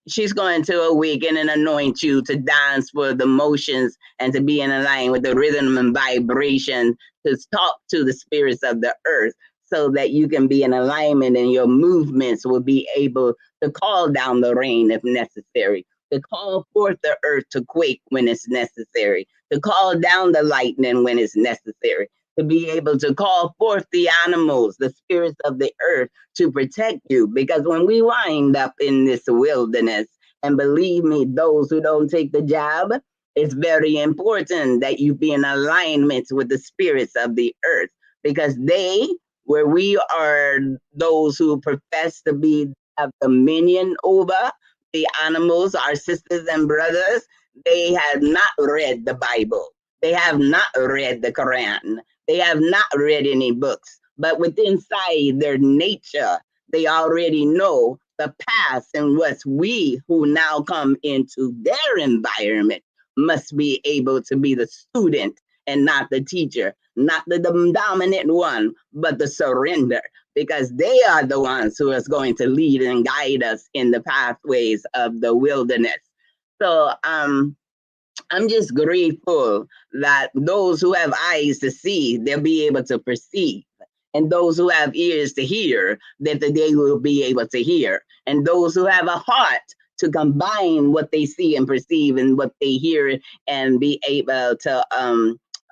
she's going to awaken and anoint you to dance for the motions and to be in line with the rhythm and vibration, to talk to the spirits of the earth, so that you can be in alignment and your movements will be able to call down the rain if necessary, to call forth the earth to quake when it's necessary, to call down the lightning when it's necessary, to be able to call forth the animals, the spirits of the earth to protect you. Because when we wind up in this wilderness, and believe me, those who don't take the job, it's very important that you be in alignment with the spirits of the earth, because they, where we are those who profess to be have dominion over the animals, our sisters and brothers, they have not read the Bible. They have not read the Quran. They have not read any books. But within inside their nature, they already know the past, and what we who now come into their environment must be able to be the student and not the teacher, not the dominant one, but the surrender, because they are the ones who is going to lead and guide us in the pathways of the wilderness. So I'm just grateful that those who have eyes to see, they'll be able to perceive. And those who have ears to hear, that they will be able to hear. And those who have a heart to combine what they see and perceive and what they hear, and be able to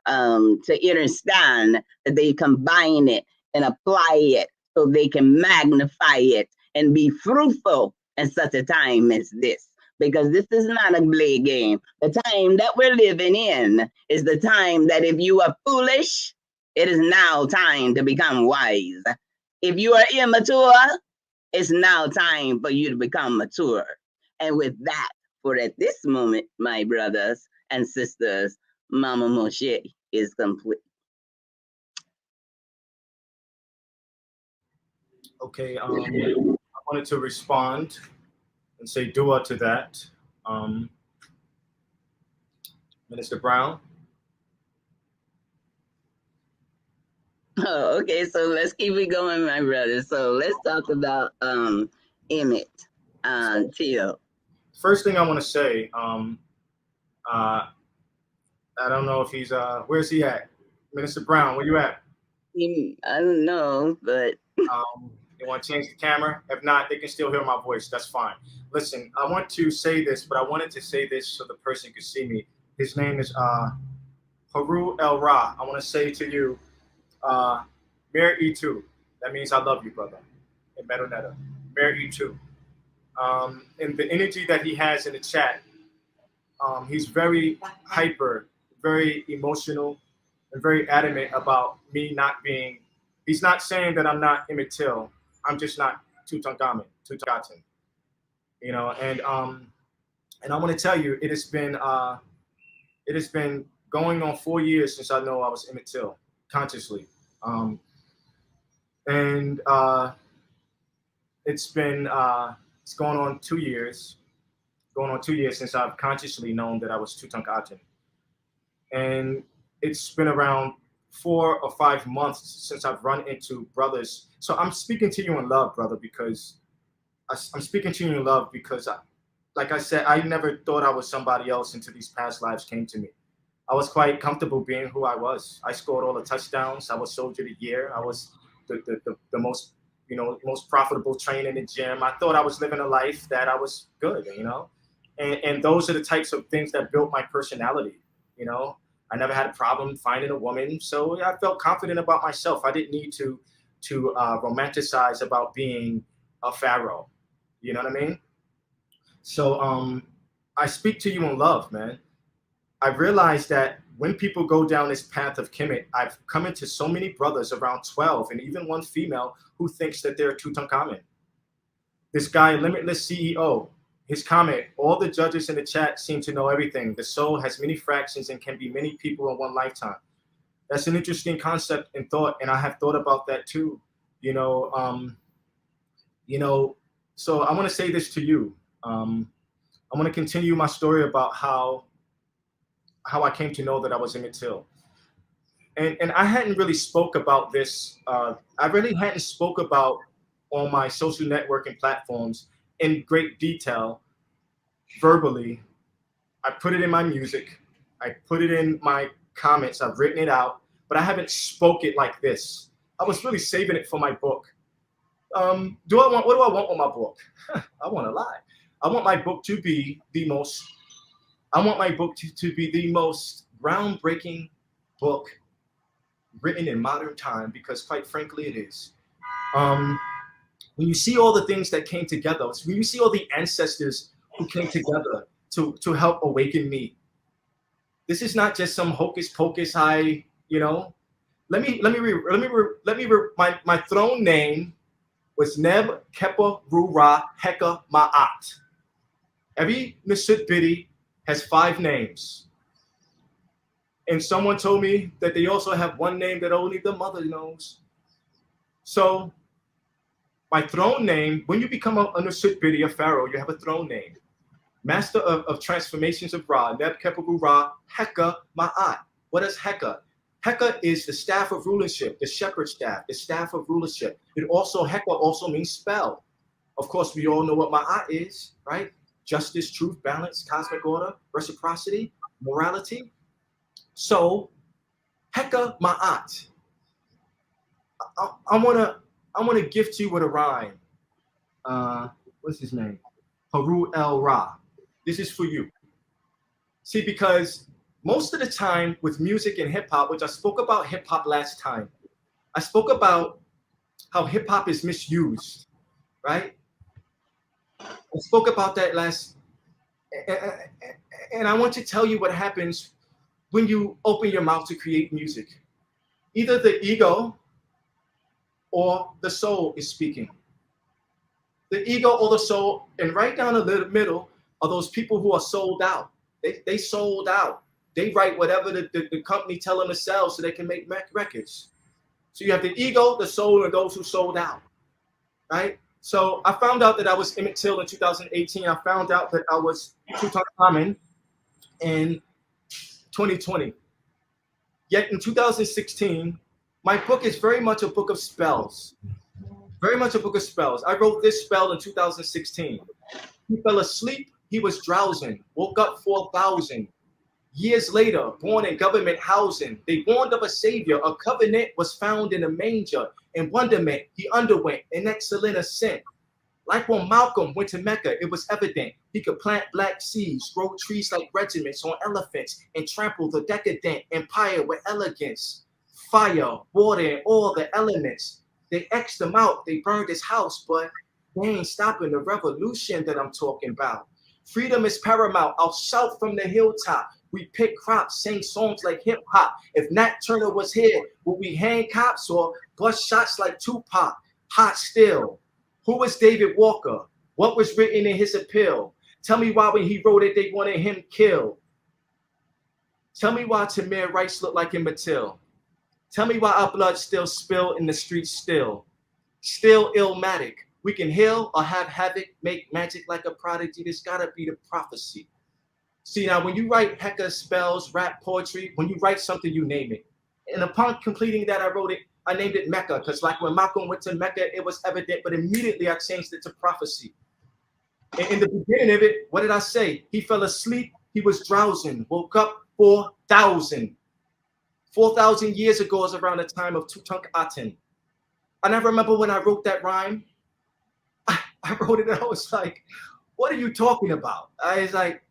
understand, that they combine it and apply it so they can magnify it and be fruitful in such a time as this. Because this is not a play game. The time that we're living in is the time that if you are foolish, it is now time to become wise. If you are immature, it's now time for you to become mature. And with that, for at this moment, my brothers and sisters, Mama Moshe is complete. Okay, I wanted to respond and say dua to that. Minister Brown. Oh, okay, so let's keep it going, my brother. So let's talk about Emmett Till. First thing I want to say, I don't know if he's where's he at? Minister Brown, where you at? I don't know, but You want to change the camera? If not, they can still hear my voice. That's fine. Listen, I want to say this, but I wanted to say this so the person could see me. His name is Haru El Ra. I want to say to you, Mir E2. That means I love you, brother. In Meronetta. Mir E2. And the energy that he has in the chat, he's very hyper, very emotional, and very adamant about me not being. He's not saying that I'm not Emmett Till. I'm just not Tutankhamun. You know, and I want to tell you, it has been going on 4 years since I know I was Emmett Till consciously, and it's been it's going on 2 years since I've consciously known that I was Tutankhaten, and it's been around 4 or 5 months since I've run into brothers. So I'm speaking to you in love, brother, because I'm speaking to you in love because, like I said, I never thought I was somebody else until these past lives came to me. I was quite comfortable being who I was. I scored all the touchdowns. I was Soldier of the Year. I was the most, most profitable trainer in the gym. I thought I was living a life that I was good, and those are the types of things that built my personality. I never had a problem finding a woman, so I felt confident about myself. I didn't need to romanticize about being a pharaoh. You know what I mean? So I speak to you in love, man. I realized that when people go down this path of Kemet, I've come into so many brothers, around 12, and even one female who thinks that they're Tutankhamen. This guy, Limitless CEO, his comment, all the judges in the chat seem to know everything. The soul has many fractions and can be many people in one lifetime. That's an interesting concept and thought, and I have thought about that too. So I want to say this to you. I'm going to continue my story about how I came to know that I was Emmett Till. And I hadn't really spoke about this. I really hadn't spoke about on my social networking platforms in great detail, verbally. I put it in my music. I put it in my comments. I've written it out, but I haven't spoke it like this. I was really saving it for my book. What do I want with my book? I want to lie. I want my book to be the most groundbreaking book written in modern time, because quite frankly it is. When you see all the things that came together, when you see all the ancestors who came together to help awaken me, this is not just some hocus pocus. My throne name was Neb Kepa Rura Heka Ma'at. Every Nasut Bidi has 5 names. And someone told me that they also have one name that only the mother knows. So my throne name, when you become a Nasut Bidi, a pharaoh, you have a throne name. Master of transformations of Ra, Neb Kepa Ra Heka Ma'at. What is Heka? Heka is the staff of rulership, the shepherd staff, the staff of rulership. Heka also means spell. Of course, we all know what Ma'at is, right? Justice, truth, balance, cosmic order, reciprocity, morality. So, Heka Ma'at. I wanna gift you with a rhyme. What's his name? Haru El Ra. This is for you. See, because most of the time with music and hip hop, which I spoke about hip hop last time, I spoke about how hip hop is misused, right? I spoke about that and I want to tell you what happens when you open your mouth to create music. Either the ego or the soul is speaking. The ego or the soul, and right down the middle are those people who are sold out. They sold out. They write whatever the company tell them to sell so they can make records. So you have the ego, the soul, and those who sold out, right? So I found out that I was Emmett Till in 2018. I found out that I was Tutankhamen in 2020. Yet in 2016, my book is very much a book of spells. Very much a book of spells. I wrote this spell in 2016. He fell asleep, he was drowsing, woke up 4,000. Years later, born in government housing, they warned of a savior. A covenant was found in a manger. In wonderment, he underwent an excellent ascent. Like when Malcolm went to Mecca, it was evident he could plant black seeds, grow trees like regiments on elephants, and trample the decadent empire with elegance. Fire, water, and all the elements. They X'd him out, they burned his house, but they ain't stopping the revolution that I'm talking about. Freedom is paramount. I'll shout from the hilltop. We pick crops, sing songs like hip hop. If Nat Turner was here, would we hang cops or bust shots like Tupac? Hot still. Who was David Walker? What was written in his appeal? Tell me why when he wrote it, they wanted him killed. Tell me why Tamir Rice looked like Emmett Till. Tell me why our blood still spill in the streets still. Still illmatic. We can heal or have havoc, make magic like a prodigy. There's gotta be the prophecy. See, now when you write Heka spells, rap, poetry, when you write something, you name it. And upon completing that, I named it Mecca, because like when Malcolm went to Mecca, it was evident, but immediately I changed it to prophecy. And in the beginning of it, what did I say? He fell asleep, he was drowsing, woke up 4,000. 4,000 years ago is around the time of Tutankhaten. And I remember when I wrote that rhyme, I wrote it and I was like, what are you talking about? I was like,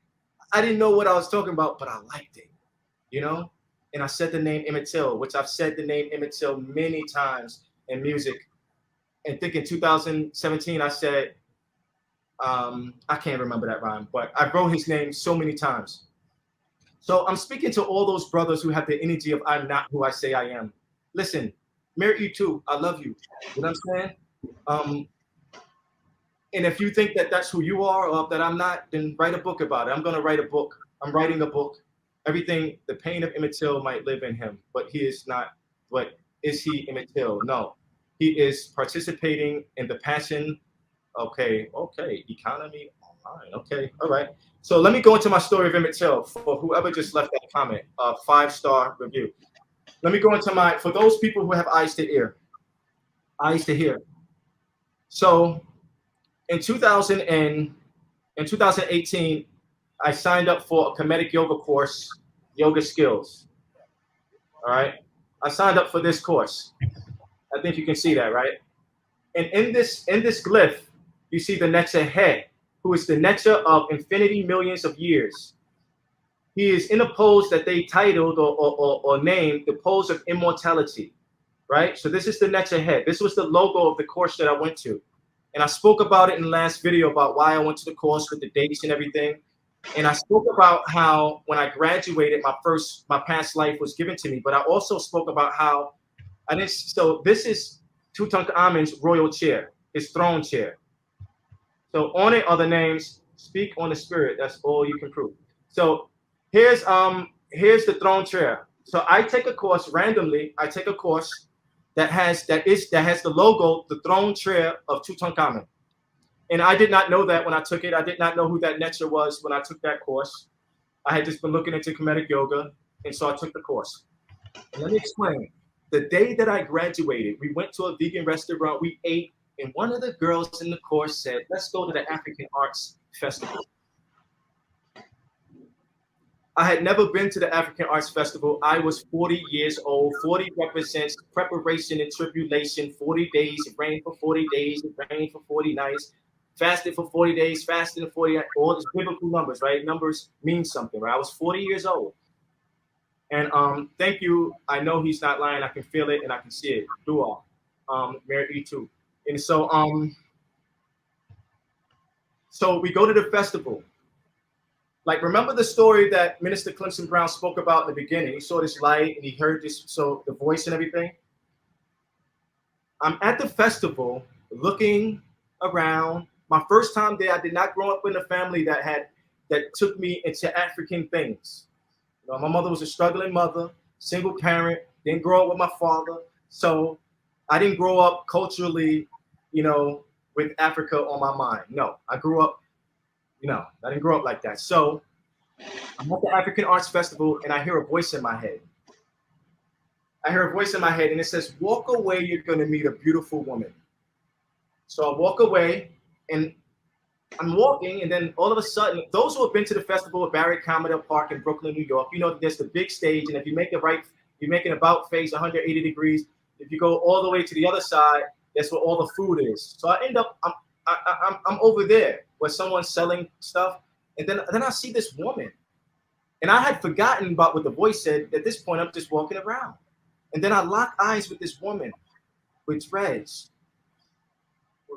I didn't know what I was talking about, but I liked it, you know? And I said the name Emmett Till, which I've said the name Emmett Till many times in music. And think in 2017, I said, I can't remember that rhyme, but I wrote his name so many times. So I'm speaking to all those brothers who have the energy of I'm not who I say I am. Listen, marry you too. I love you. You know what I'm saying? And if you think that that's who you are or that I'm not, then write a book about it. I'm going to write a book. I'm writing a book. Everything, the pain of Emmett Till might live in him, but he is not. But is he Emmett Till? No. He is participating in the passion. Okay. Economy. Online. Okay. All right. So let me go into my story of Emmett Till for whoever just left that comment, 5-star review. Let me go into for those people who have eyes to hear. So in 2018, I signed up for a Kemetic yoga course, Yoga Skills. All right. I signed up for this course. I think you can see that, right? And in this glyph, you see the Necha head, who is the Necha of infinity millions of years. He is in a pose that they titled or named the pose of immortality, right? So this is the Necha head. This was the logo of the course that I went to. And I spoke about it in the last video about why I went to the course with the dates and everything. And I spoke about how when I graduated, my past life was given to me. But I also spoke about how so this is Tutankhamun's royal chair, his throne chair. So on it are the names, speak on the spirit. That's all you can prove. So here's the throne chair. So I take a course randomly. I take a course that has the logo, the throne chair of Tutankhamun. And I did not know that when I took it. I did not know who that Necha was when I took that course. I had just been looking into Kemetic yoga, and so I took the course. And let me explain. The day that I graduated, we went to a vegan restaurant, we ate, and one of the girls in the course said, let's go to the African Arts Festival. I had never been to the African Arts Festival. I was 40 years old. 40 represents preparation and tribulation. 40 days, it rained for 40 days, it rained for 40 nights. Fasted for 40 days, fasted for 40 nights. All these biblical numbers, right? Numbers mean something, right? I was 40 years old. And thank you. I know he's not lying. I can feel it and I can see it. Dua. Mary too. And so we go to the festival. Like, remember the story that Minister Clemson Brown spoke about in the beginning? He saw this light and he heard this, so the voice and everything. I'm at the festival looking around. My first time there, I did not grow up in a family that took me into African things. You know, my mother was a struggling mother, single parent, didn't grow up with my father. So I didn't grow up culturally, you know, with Africa on my mind. No, I grew up, I didn't grow up like that. So I'm at the African Arts Festival and I hear a voice in my head. And it says, walk away, you're going to meet a beautiful woman. So I walk away and I'm walking, and then all of a sudden, those who have been to the festival at Barry Commodore Park in Brooklyn, New York, you know that there's the big stage, and if you make it right, you make an about face 180 degrees. If you go all the way to the other side, that's where all the food is. So I end up, I'm over there where someone's selling stuff, and then I see this woman, and I had forgotten about what the voice said. At this point, I'm just walking around, and then I lock eyes with this woman with dreads,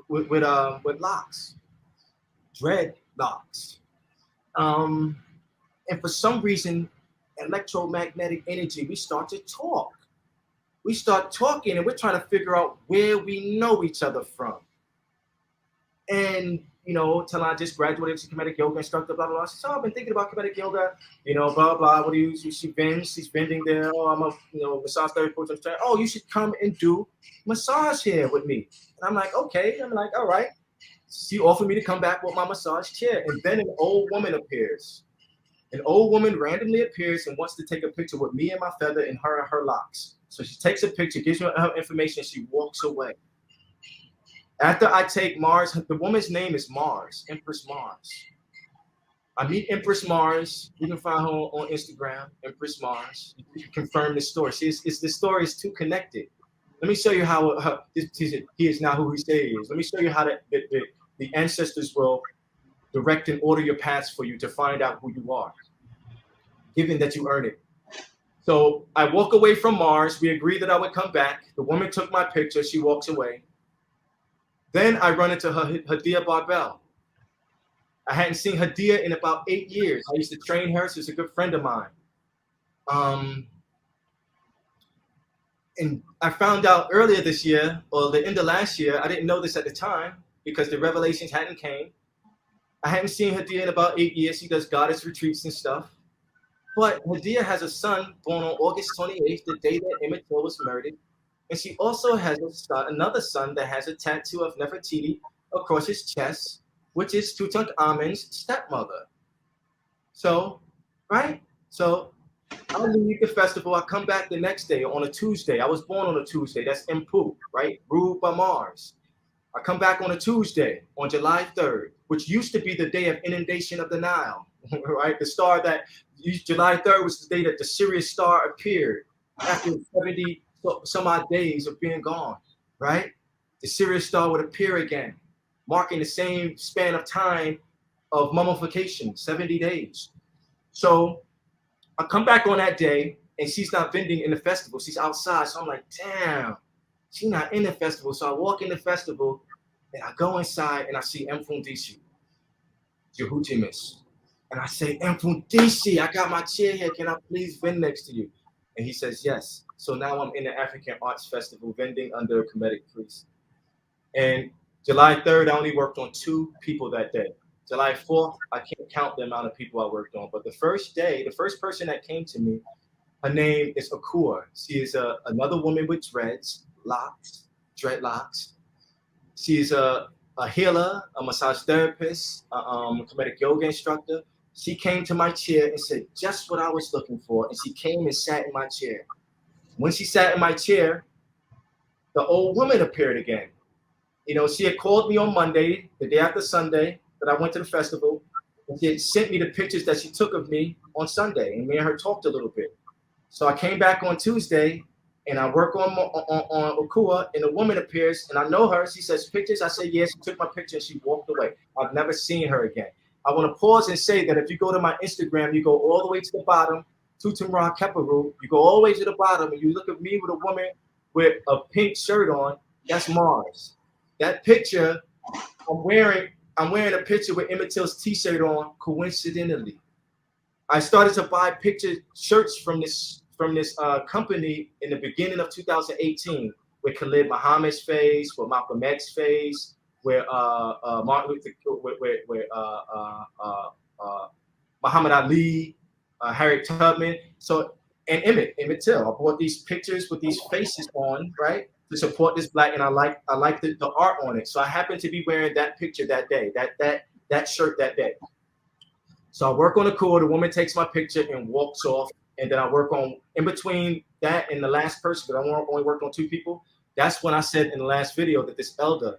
with locks. Dreadlocks. And for some reason, electromagnetic energy, we start to talk. We start talking and we're trying to figure out where we know each other from. And, telling I just graduated as a Kemetic yoga instructor, blah, blah, blah. I said, I've been thinking about Kemetic yoga, blah, blah. What do you use? She vends, she's vending there. Oh, I'm a, massage therapy coach. Oh, you should come and do massage here with me. And I'm like, okay. I'm like, all right. She offered me to come back with my massage chair. And then an old woman appears. An old woman randomly appears and wants to take a picture with me and my feather and her locks. So she takes a picture, gives me her information, she walks away. After I take Mars, the woman's name is Mars, Empress Mars. I meet Empress Mars. You can find her on Instagram, Empress Mars. You can confirm the story. See, the story is too connected. Let me show you how he is now who he says he is. Let me show you how the ancestors will direct and order your paths for you to find out who you are, given that you earn it. So I walk away from Mars. We agreed that I would come back. The woman took my picture. She walks away. Then I run into Hadia Barbell. I hadn't seen Hadia in about 8 years. I used to train her. She's a good friend of mine. And I found out earlier this year, or the end of last year, I didn't know this at the time because the revelations hadn't came. I hadn't seen Hadia in about 8 years. She does goddess retreats and stuff. But Hadia has a son born on August 28th, the day that Emmett Till was murdered. And she also has another son that has a tattoo of Nefertiti across his chest, which is Tutankhamun's stepmother. So, right? So I leave the festival. I come back the next day on a Tuesday. I was born on a Tuesday. That's Mpu, right? Ruled by Mars. I come back on a Tuesday on July 3rd, which used to be the day of inundation of the Nile, right? The star that July 3rd was the day that the Sirius star appeared after 70 some odd days of being gone, right? The Sirius star would appear again, marking the same span of time of mummification, 70 days. So I come back on that day and she's not vending in the festival. She's outside. So I'm like, damn, she's not in the festival. So I walk in the festival and I go inside and I see Mfundisi, Yehutimus. And I say, Mfundisi, I got my chair here. Can I please vend next to you? And he says, yes. So now I'm in the African Arts Festival vending under a Kemetic priest. And July 3rd, I only worked on 2 people that day. July 4th, I can't count the amount of people I worked on. But the first day, the first person that came to me, her name is Akua. She is another woman with dreadlocks. She is a healer, a massage therapist, a Kemetic yoga instructor. She came to my chair and said, just what I was looking for. And she came and sat in my chair. When she sat in my chair, the old woman appeared again. She had called me on Monday, the day after Sunday, that I went to the festival. And she had sent me the pictures that she took of me on Sunday. And me and her talked a little bit. So I came back on Tuesday and I work on Okua, and a woman appears and I know her. She says, pictures? I said, yes. She took my picture and she walked away. I've never seen her again. I want to pause and say that if you go to my Instagram, you go all the way to the bottom, Tutumra Keparu, you go all the way to the bottom and you look at me with a woman with a pink shirt on, that's Mars. That picture, I'm wearing a picture with Emmett Till's t-shirt on, coincidentally. I started to buy shirts from this company in the beginning of 2018 with Khalid Muhammad's face, with Malcolm X's face, where Martin Luther, where Muhammad Ali, Harriet Tubman, and Emmett Till. I bought these pictures with these faces on, right, to support this black, and I like the art on it. So I happened to be wearing that picture that day, that shirt that day. So I work on the core. The woman takes my picture and walks off, and then I work on in between that and the last person, but I only worked on 2 people. That's when I said in the last video that this elder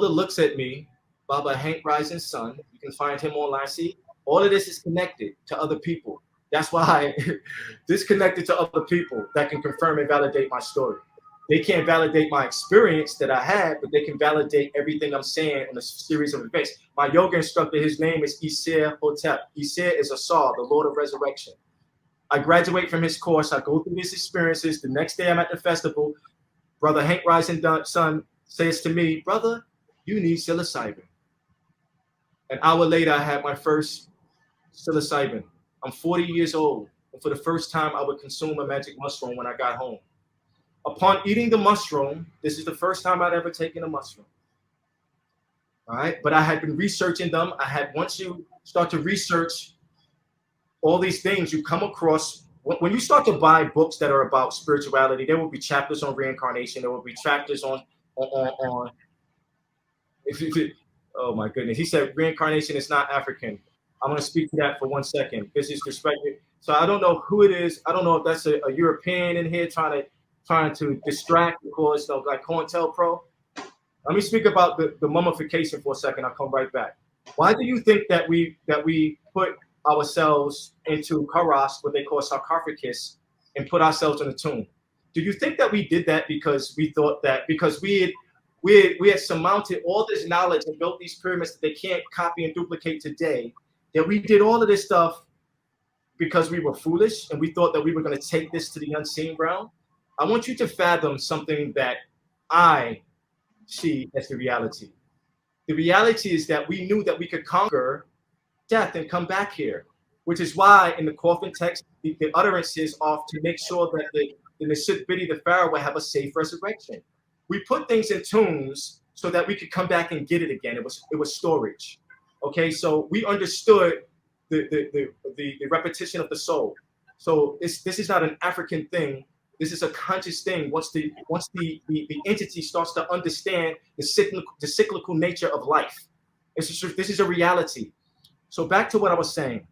looks at me, Baba Hank Rising's son. You can find him online. See, all of this is connected to other people. That's why disconnected to other people that can confirm and validate my story. They can't validate my experience that I had, but they can validate everything I'm saying on a series of events. My yoga instructor, his name is Isir Hotep. Isir is Asar, the Lord of Resurrection. I graduate from his course. I go through these experiences. The next day I'm at the festival. Brother Hank Rising's son says to me, brother, you need psilocybin. An hour later, I had my first psilocybin. I'm 40 years old. And for the first time, I would consume a magic mushroom when I got home. Upon eating the mushroom, this is the first time I'd ever taken a mushroom. All right, but I had been researching them. Once you start to research all these things, you come across, when you start to buy books that are about spirituality, there will be chapters on reincarnation. There will be chapters on oh my goodness. He said reincarnation is not African. I'm going to speak to that for 1 second. This is respected. So I don't know who it is. I don't know if that's a European in here trying to distract, because like COINTELPRO. Let me speak about the mummification for a second. I'll come right back. Why do you think that we put ourselves into karas, what they call sarcophagus, and put ourselves in a tomb? Do you think that we did that because we thought that because we had surmounted all this knowledge and built these pyramids that they can't copy and duplicate today, that we did all of this stuff because we were foolish and we thought that we were going to take this to the unseen realm? I want you to fathom something that I see as the reality. The reality is that we knew that we could conquer death and come back here, which is why in the coffin text, the utterances are to make sure that the Nashid Bidi, the Pharaoh, will have a safe resurrection. We put things in tombs so that we could come back and get it again. It was storage. Okay, so we understood the repetition of the soul. So this is not an African thing. This is a conscious thing. Once the entity starts to understand the cyclical nature of life, this is a reality. So back to what I was saying.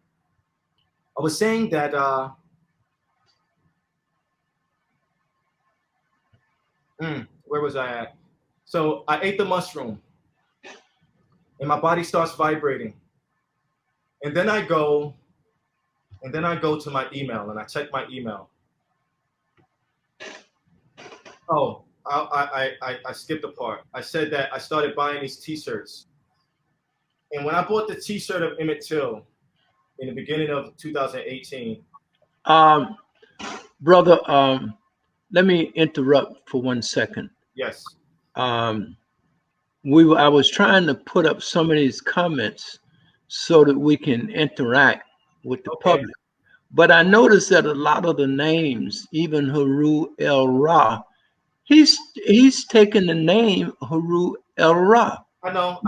I was saying that where was I at? So I ate the mushroom, and my body starts vibrating, and then I go to my email and I check my email. Oh, I skipped a part. I said that I started buying these T-shirts. And when I bought the T-shirt of Emmett Till in the beginning of 2018. Brother, let me interrupt for 1 second. Yes. I was trying to put up some of these comments so that we can interact with the public. But I noticed that a lot of the names, even Haru El Ra, he's taken the name Haru El Ra. I know.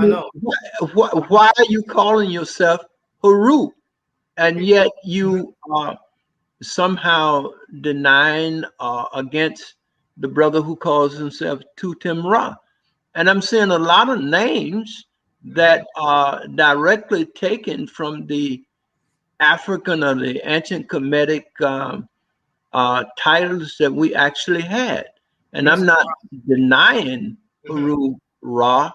Why are you calling yourself Haru? And yet you are somehow denying against the brother who calls himself Tutem Ra. And I'm seeing a lot of names that are directly taken from the African or the ancient Kemetic titles that we actually had. And I'm not denying Haru Ra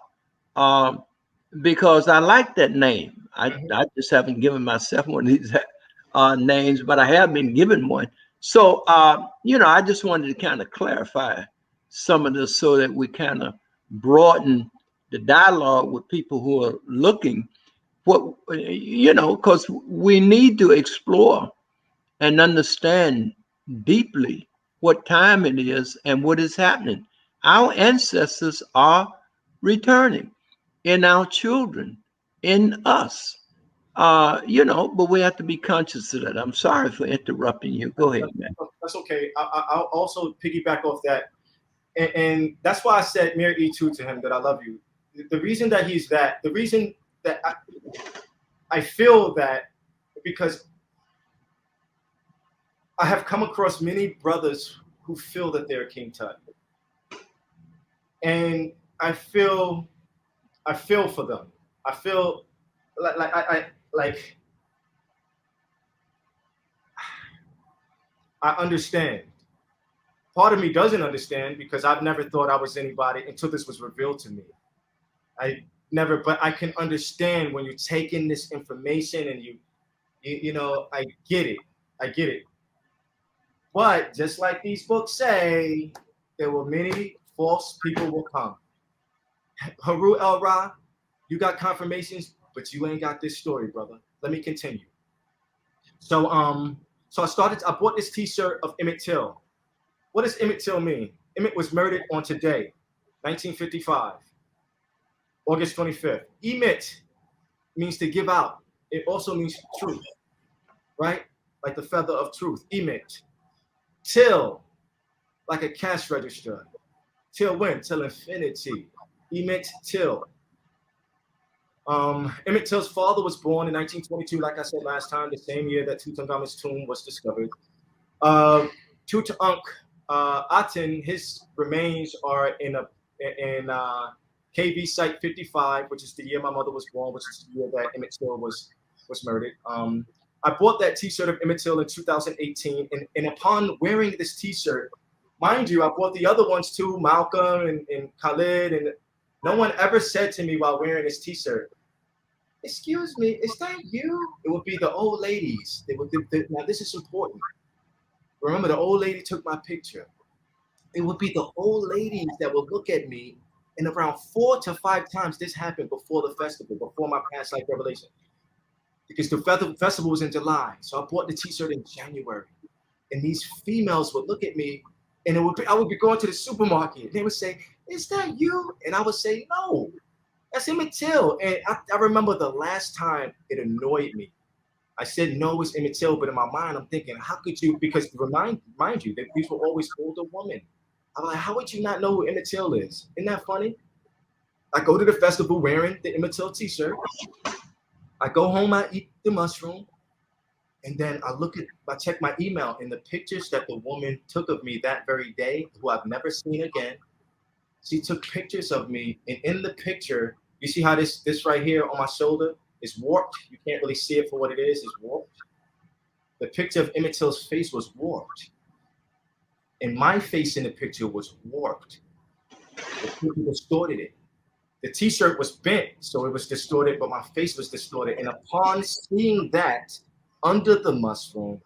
because I like that name. I just haven't given myself one of these names, but I have been given one. So, I just wanted to kind of clarify some of this so that we kind of broaden the dialogue with people who are looking because we need to explore and understand deeply what time it is and what is happening. Our ancestors are returning in our children, in us, but we have to be conscious of that. I'm sorry for interrupting you. Go ahead, man. That's okay. I'll also piggyback off that. And that's why I said Mir E2 to him that I love you. The reason that he's that, the reason that I feel that, because I have come across many brothers who feel that they're King Tut. And I feel for them. I feel I understand. Part of me doesn't understand because I've never thought I was anybody until this was revealed to me. But I can understand when you take in this information and I get it. But just like these books say, there were many false people will come. Haru El Ra, you got confirmations, but you ain't got this story, brother. Let me continue. So I bought this T-shirt of Emmett Till. What does Emmett Till mean? Emmett was murdered on today, 1955, August 25th. Emit means to give out. It also means truth, right? Like the feather of truth, emit. Till, like a cash register. Till when? Till infinity. Emit till. Emmett Till's father was born in 1922, like I said last time, the same year that Tutankhamun's tomb was discovered. Tutankhamun Aten, his remains are in KV Site 55, which is the year my mother was born, which is the year that Emmett Till was murdered. I bought that T-shirt of Emmett Till in 2018, and upon wearing this T-shirt, mind you, I bought the other ones too, Malcolm and Khalid, and no one ever said to me while wearing this T-shirt, "Excuse me, is that you?" It would be the old ladies. Now this is important. Remember, the old lady took my picture. It would be the old ladies that would look at me, and around 4 to 5 times this happened before the festival, before my past life revelation. Because the festival was in July, so I bought the T-shirt in January, and these females would look at me, and I would be going to the supermarket, and they would say, "Is that you?" And I would say, "No, that's Emmett Till." And I remember the last time it annoyed me. I said, "No, it's Emmett Till," but in my mind, I'm thinking, how could you? Because mind you, that these were always older women. I'm like, how would you not know who Emmett Till is? Isn't that funny? I go to the festival wearing the Emmett Till T-shirt. I go home, I eat the mushroom, and then I check my email, and the pictures that the woman took of me that very day, who I've never seen again, she took pictures of me, and in the picture, you see how this right here on my shoulder is warped? You can't really see it for what it is. It's warped. The picture of Emmett Till's face was warped, and my face in the picture was warped. The picture distorted it. The T-shirt was bent, so it was distorted, but my face was distorted. And upon seeing that under the mushroom,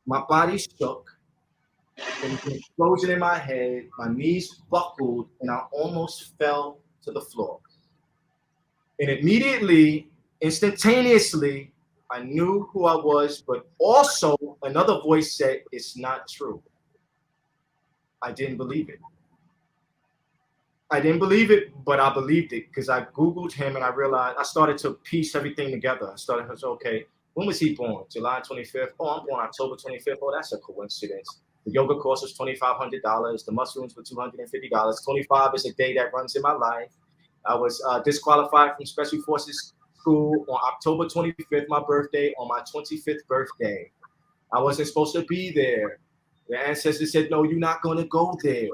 my body shook. There was an explosion in my head. My knees buckled, and I almost fell to the floor. And immediately, instantaneously, I knew who I was, but also another voice said, "It's not true." I didn't believe it. I didn't believe it, but I believed it because I Googled him and I realized I started to piece everything together. I started to say, okay, when was he born? July 25th. Oh, I'm born October 25th. Oh, that's a coincidence. The yoga course was $2,500. The mushrooms were $250. 25 is a day that runs in my life. I was disqualified from Special Forces School on October 25th, my birthday, on my 25th birthday. I wasn't supposed to be there. The ancestors said, no, you're not going to go there.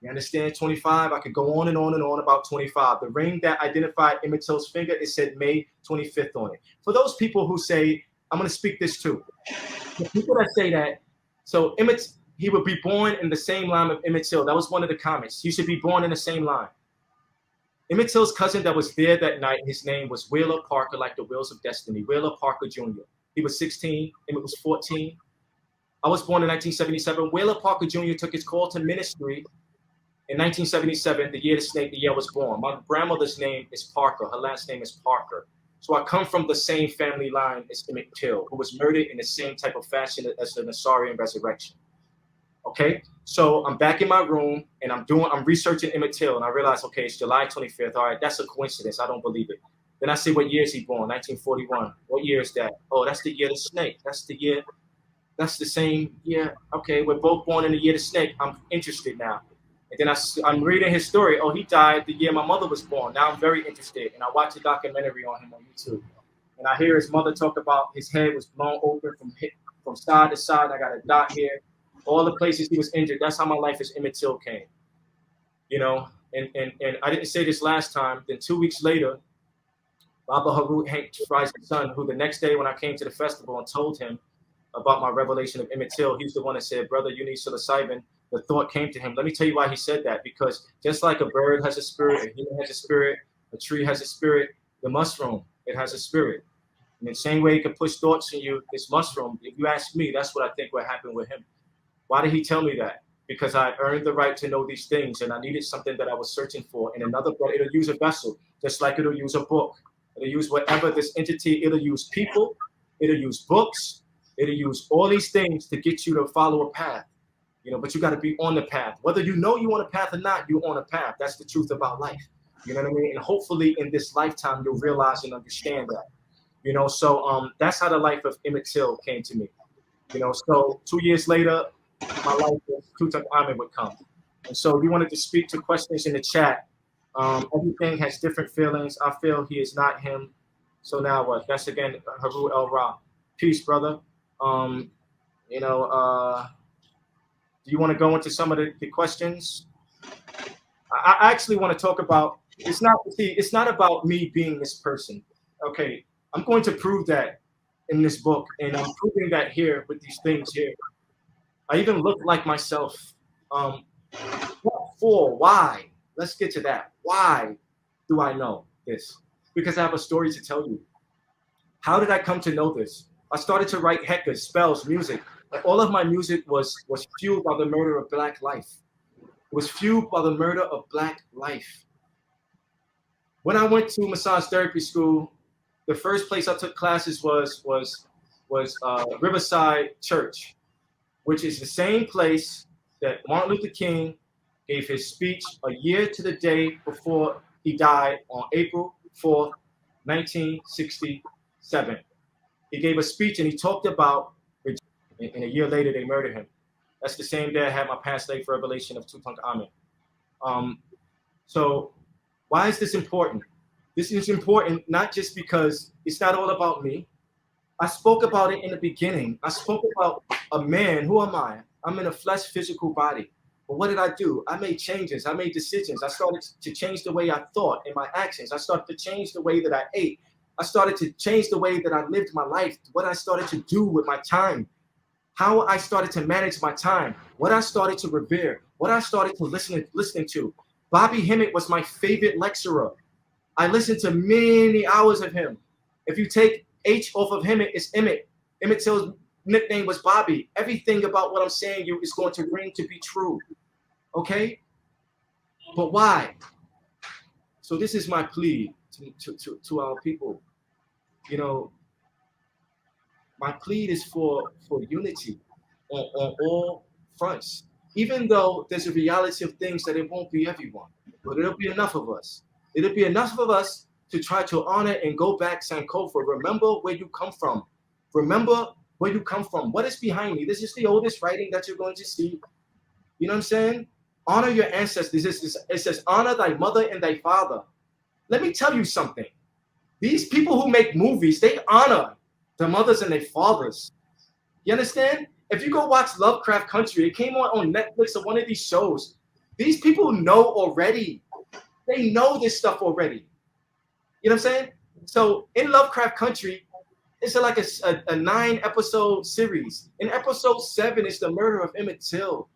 You understand? 25, I could go on and on and on about 25. The ring that identified Emmett Till's finger, it said May 25th on it. For those people who say, I'm going to speak this too. The people that say that, so he would be born in the same line of Emmett Till. That was one of the comments. He should be born in the same line. Emmett Till's cousin that was there that night, his name was Wheeler Parker, like the Wheels of Destiny, Wheeler Parker Jr. He was 16, Emmett was 14. I was born in 1977. Wheeler Parker Jr. took his call to ministry in 1977, the year the snake, the year I was born. My grandmother's name is Parker. Her last name is Parker. So I come from the same family line as Emmett Till, who was murdered in the same type of fashion as the Nasarian resurrection. Okay, so I'm back in my room and I'm researching Emmett Till, and I realize, okay, it's July 25th. All right, that's a coincidence. I don't believe it. Then I see what year is he born? 1941. What year is that? Oh, that's the year of the snake. That's the year. That's the same year. Okay, we're both born in the year of the snake. I'm interested now. And then I'm reading his story. Oh, he died the year my mother was born. Now I'm very interested. And I watch a documentary on him on YouTube. And I hear his mother talk about his head was blown open from side to side. I got a dot here. All the places he was injured. That's how my life as Emmett Till came. You know, and I didn't say this last time. Then 2 weeks later, Baba Harut Hank Fry's son, who the next day when I came to the festival and told him about my revelation of Emmett Till, he's the one that said, brother, you need psilocybin. The thought came to him. Let me tell you why he said that. Because just like a bird has a spirit, a human has a spirit, a tree has a spirit, the mushroom, it has a spirit. In the same way it can push thoughts in you, this mushroom, if you ask me, that's what I think what happened with him. Why did he tell me that? Because I earned the right to know these things, and I needed something that I was searching for. And another, but it'll use a vessel, just like it'll use a book. It'll use whatever this entity, it'll use people, it'll use books, it'll use all these things to get you to follow a path. You know, but you got to be on the path. Whether you know you're on a path or not, you're on a path. That's the truth about life. You know what I mean? And hopefully in this lifetime, you'll realize and understand that. You know, so that's how the life of Emmett Till came to me. You know, so 2 years later, my life of Tutankhamun would come. And so we wanted to speak to questions in the chat. Everything has different feelings. I feel he is not him. So now what? That's again Haru El Ra. Peace, brother. Um, you know, do you want to go into some of the questions? I actually want to talk about. It's not about me being this person. Okay, I'm going to prove that in this book, and I'm proving that here with these things here. I even look like myself. What for? Why? Let's get to that. Why do I know this? Because I have a story to tell you. How did I come to know this? I started to write heckas, spells, music. Like all of my music was fueled by the murder of Black life. It was fueled by the murder of Black life. When I went to massage therapy school, the first place I took classes was Riverside Church, which is the same place that Martin Luther King gave his speech a year to the day before he died on April 4th, 1967. He gave a speech and he talked about, and a year later they murdered him. That's the same day I had my past life revelation of Tutankhamun. So why is this important? This is important not just because it's not all about me. I spoke about it in the beginning. I spoke about a man. Who am I? I'm in a flesh physical body. But what did I do? I made changes. I made decisions. I started to change the way I thought and my actions. I started to change the way that I ate. I started to change the way that I lived my life, what I started to do with my time, how I started to manage my time, what I started to revere, what I started to listening to. Bobby Hemmett was my favorite lecturer. I listened to many hours of him. If you take H off of Hemmett, it's Emmett. Emmett Till's nickname was Bobby. Everything about what I'm saying you is going to ring to be true. Okay? But why? So this is my plea to our people. You know, my plea is for unity on all fronts. Even though there's a reality of things that it won't be everyone, but it'll be enough of us. It'll be enough of us to try to honor and go back Sankofa. Remember where you come from. Remember where you come from. What is behind me? This is the oldest writing that you're going to see. You know what I'm saying? Honor your ancestors. It says, honor thy mother and thy father. Let me tell you something. These people who make movies, they honor their mothers and their fathers. You understand? If you go watch Lovecraft Country, it came on Netflix or one of these shows. These people know already. They know this stuff already. You know what I'm saying? So in Lovecraft Country, it's like a 9-episode series. In episode 7 is the murder of Emmett Till.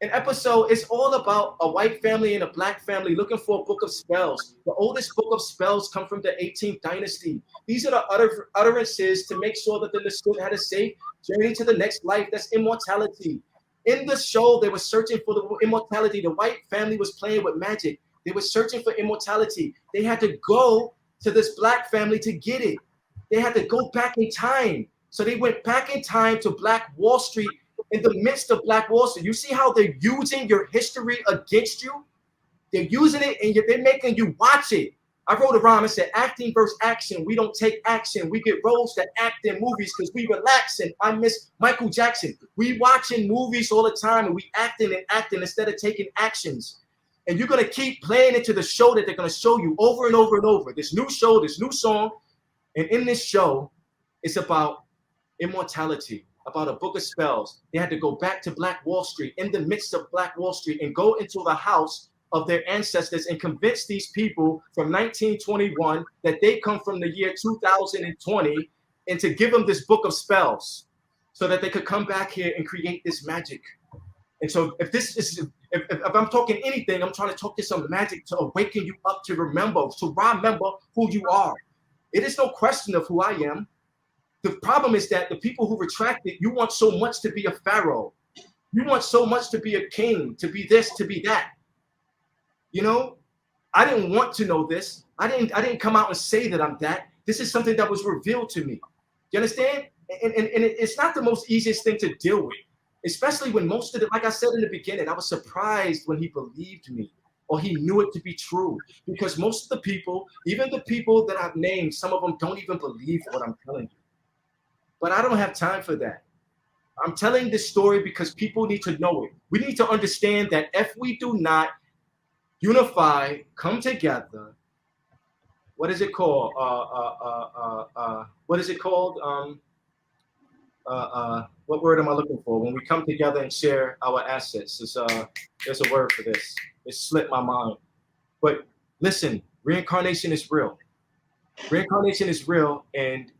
An episode is all about a white family and a black family looking for a book of spells. The oldest book of spells come from the 18th dynasty. These are the utterances to make sure that the Liskut had a safe journey to the next life. That's immortality. In the show, they were searching for the immortality. The white family was playing with magic. They were searching for immortality. They had to go to this black family to get it. They had to go back in time. So they went back in time to Black Wall Street. In the midst of Black Wall Street, you see how they're using your history against you? They're using it and they're making you watch it. I wrote a rhyme and said, acting versus action. We don't take action. We get roles that act in movies because we relaxing. I miss Michael Jackson. We watching movies all the time and we acting instead of taking actions. And you're going to keep playing into the show that they're going to show you over and over and over. This new show, this new song. And in this show, it's about immortality, about a book of spells. They had to go back to Black Wall Street, in the midst of Black Wall Street, and go into the house of their ancestors and convince these people from 1921 that they come from the year 2020 and to give them this book of spells so that they could come back here and create this magic. And so if I'm talking anything, I'm trying to talk to some magic to awaken you up to remember who you are. It is no question of who I am. The problem is that the people who retracted, you want so much to be a pharaoh. You want so much to be a king, to be this, to be that. You know, I didn't want to know this. I didn't come out and say that I'm that. This is something that was revealed to me. You understand? And it's not the most easiest thing to deal with, especially when most of it, like I said in the beginning, I was surprised when he believed me or he knew it to be true. Because most of the people, even the people that I've named, some of them don't even believe what I'm telling you. But I don't have time for that. I'm telling this story because people need to know it. We need to understand that if we do not unify, come together. What is it called? What is it called? What word am I looking for? When we come together and share our assets, there's a word for this. It slipped my mind. But listen, reincarnation is real. Reincarnation is real, and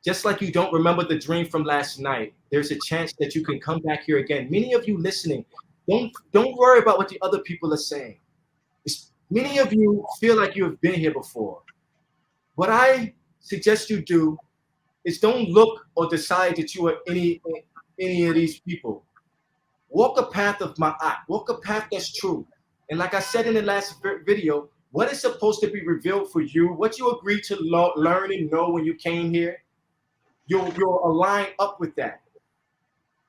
just like you don't remember the dream from last night, there's a chance that you can come back here again. Many of you listening, don't worry about what the other people are saying. Many of you feel like you have been here before. What I suggest you do is don't look or decide that you are any of these people. Walk a path of ma'at. Walk a path that's true. And like I said in the last video, what is supposed to be revealed for you, what you agreed to learn and know when you came here, you'll align up with that.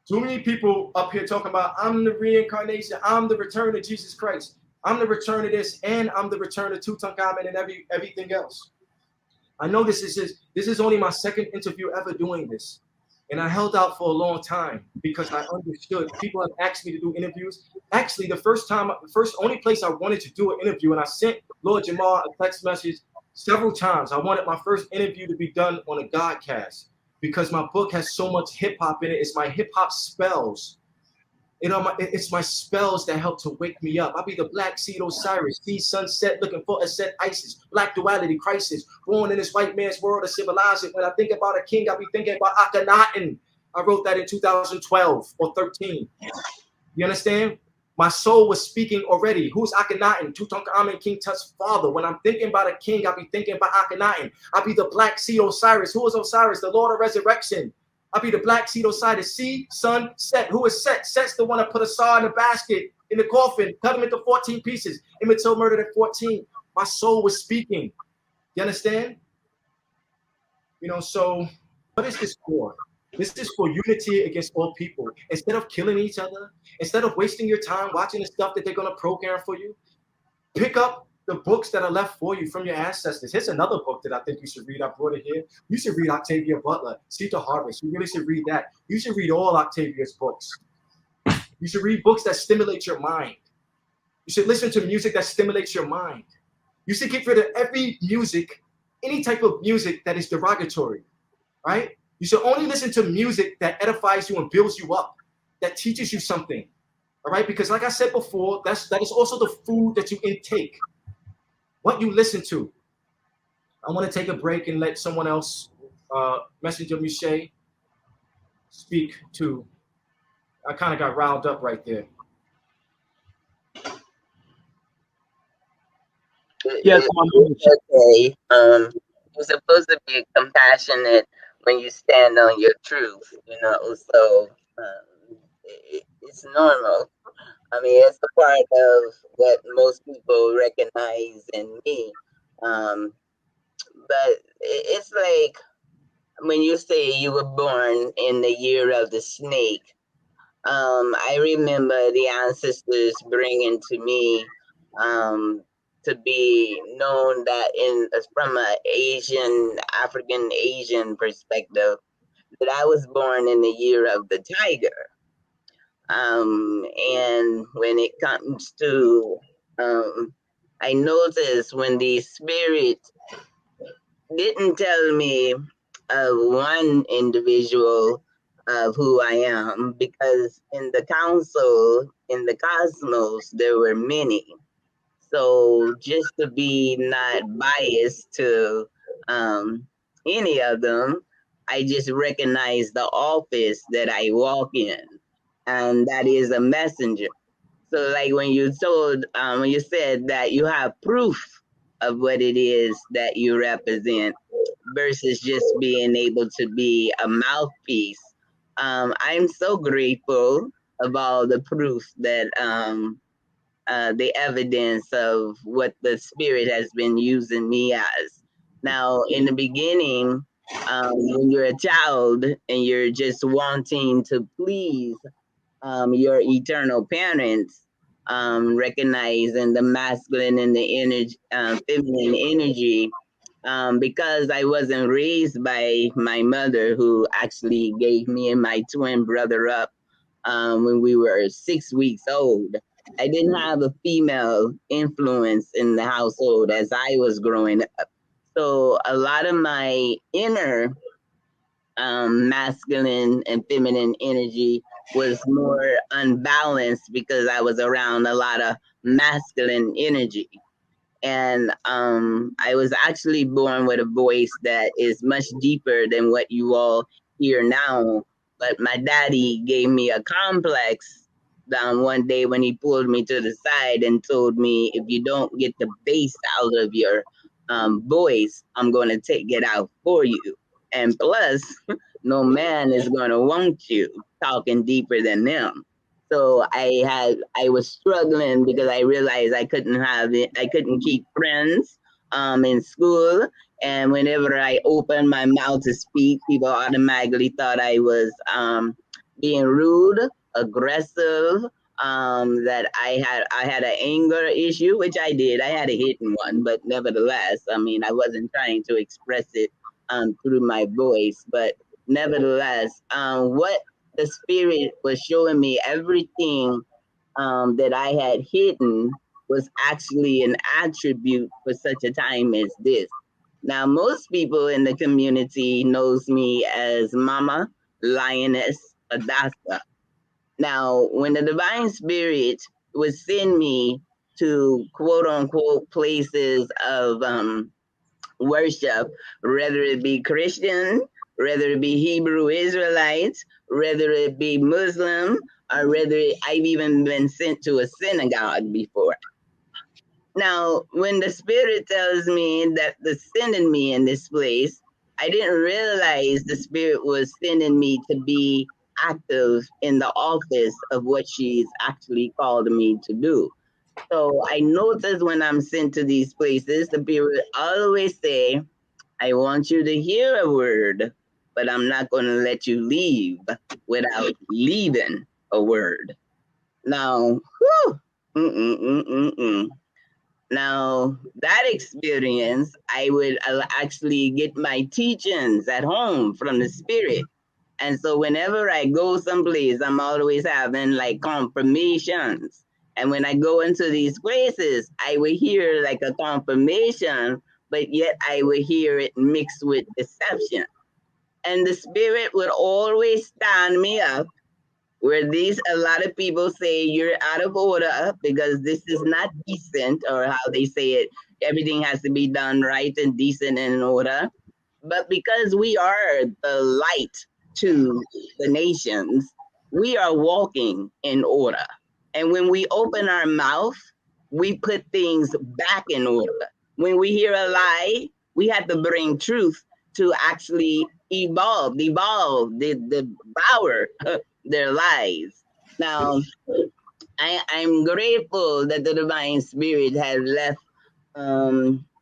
Too many people up here talking about, I'm the reincarnation, I'm the return of Jesus Christ, I'm the return of this, and I'm the return of Tutankhamun and everything else. I know this is only my second interview ever doing this. And I held out for a long time because I understood. People have asked me to do interviews. Actually, the only place I wanted to do an interview, and I sent Lord Jamar a text message several times. I wanted my first interview to be done on a Godcast because my book has so much hip hop in it. It's my hip hop spells. It's my spells that help to wake me up. I'll be the Black Seed Osiris, see sunset, looking for a set Isis, black duality crisis, born in this white man's world of civilization. When I think about a king, I'll be thinking about Akhenaten. I wrote that in 2012 or 13. You understand? My soul was speaking already. Who's Akhenaten? Tutankhamun, King Tut's father. When I'm thinking about a king, I'll be thinking about Akhenaten. I'll be the Black Seed Osiris. Who is Osiris? The Lord of Resurrection. I'll be the Black Seed Osiris. See, sun, Set. Who is Set? Set's the one that put a saw in the basket, in the coffin, cut him into 14 pieces. Emmett Till murdered at 14. My soul was speaking. You understand? You know, so what is this for? This is for unity against all people. Instead of killing each other, instead of wasting your time watching the stuff that they're going to program for you, pick up the books that are left for you from your ancestors. Here's another book that I think you should read. I brought it here. You should read Octavia Butler, Seed to Harvest. You really should read that. You should read all Octavia's books. You should read books that stimulate your mind. You should listen to music that stimulates your mind. You should get rid of every music, any type of music that is derogatory, right? You should only listen to music that edifies you and builds you up, that teaches you something, all right? Because like I said before, that is also the food that you intake, what you listen to. I want to take a break and let someone else, Messenger Miche, speak to. I kind of got riled up right there. Yes, okay. You're supposed to be compassionate when you stand on your truth, you know, so it's normal. I mean, it's a part of what most people recognize in me. But it's like when you say you were born in the year of the snake, I remember the ancestors bringing to me to be known that from an African Asian perspective, that I was born in the year of the tiger. And when it comes to, I noticed when the spirit didn't tell me of one individual of who I am, because in the council, in the cosmos, there were many. So just to be not biased to any of them, I just recognize the office that I walk in, and that is a messenger. So like when you said that you have proof of what it is that you represent versus just being able to be a mouthpiece. I'm so grateful about the proof that the evidence of what the spirit has been using me as. Now, in the beginning, when you're a child and you're just wanting to please your eternal parents, recognizing the masculine and the feminine energy, because I wasn't raised by my mother, who actually gave me and my twin brother up when we were 6 weeks old. I didn't have a female influence in the household as I was growing up. So a lot of my inner masculine and feminine energy was more unbalanced because I was around a lot of masculine energy. And I was actually born with a voice that is much deeper than what you all hear now. But my daddy gave me a complex one day when he pulled me to the side and told me, if you don't get the bass out of your voice, I'm going to take it out for you. And plus, no man is going to want you talking deeper than them. So I was struggling because I realized I couldn't keep friends in school. And whenever I opened my mouth to speak, people automatically thought I was being rude, aggressive, that I had an anger issue, which I did. I had a hidden one, but nevertheless, I mean, I wasn't trying to express it through my voice, but nevertheless, what the spirit was showing me, everything that I had hidden was actually an attribute for such a time as this. Now, most people in the community knows me as Mama Lioness Adasa. Now, when the divine spirit would send me to quote unquote places of worship, whether it be Christian, whether it be Hebrew Israelites, whether it be Muslim, or whether I've even been sent to a synagogue before. Now, when the Spirit tells me that they're sending me in this place, I didn't realize the Spirit was sending me to be active in the office of what she's actually called me to do. So I notice when I'm sent to these places, the Spirit always say, I want you to hear a word, but I'm not going to let you leave without leaving a word. Now, whew, now, that experience, I would actually get my teachings at home from the Spirit. And so whenever I go someplace, I'm always having like confirmations. And when I go into these places, I will hear like a confirmation, but yet I will hear it mixed with deception. And the Spirit would always stand me up where a lot of people say you're out of order because this is not decent, or how they say it, everything has to be done right and decent and in order. But because we are the light to the nations, we are walking in order. And when we open our mouth, we put things back in order. When we hear a lie, we have to bring truth to actually devour their lives. Now, I'm grateful that the Divine Spirit has left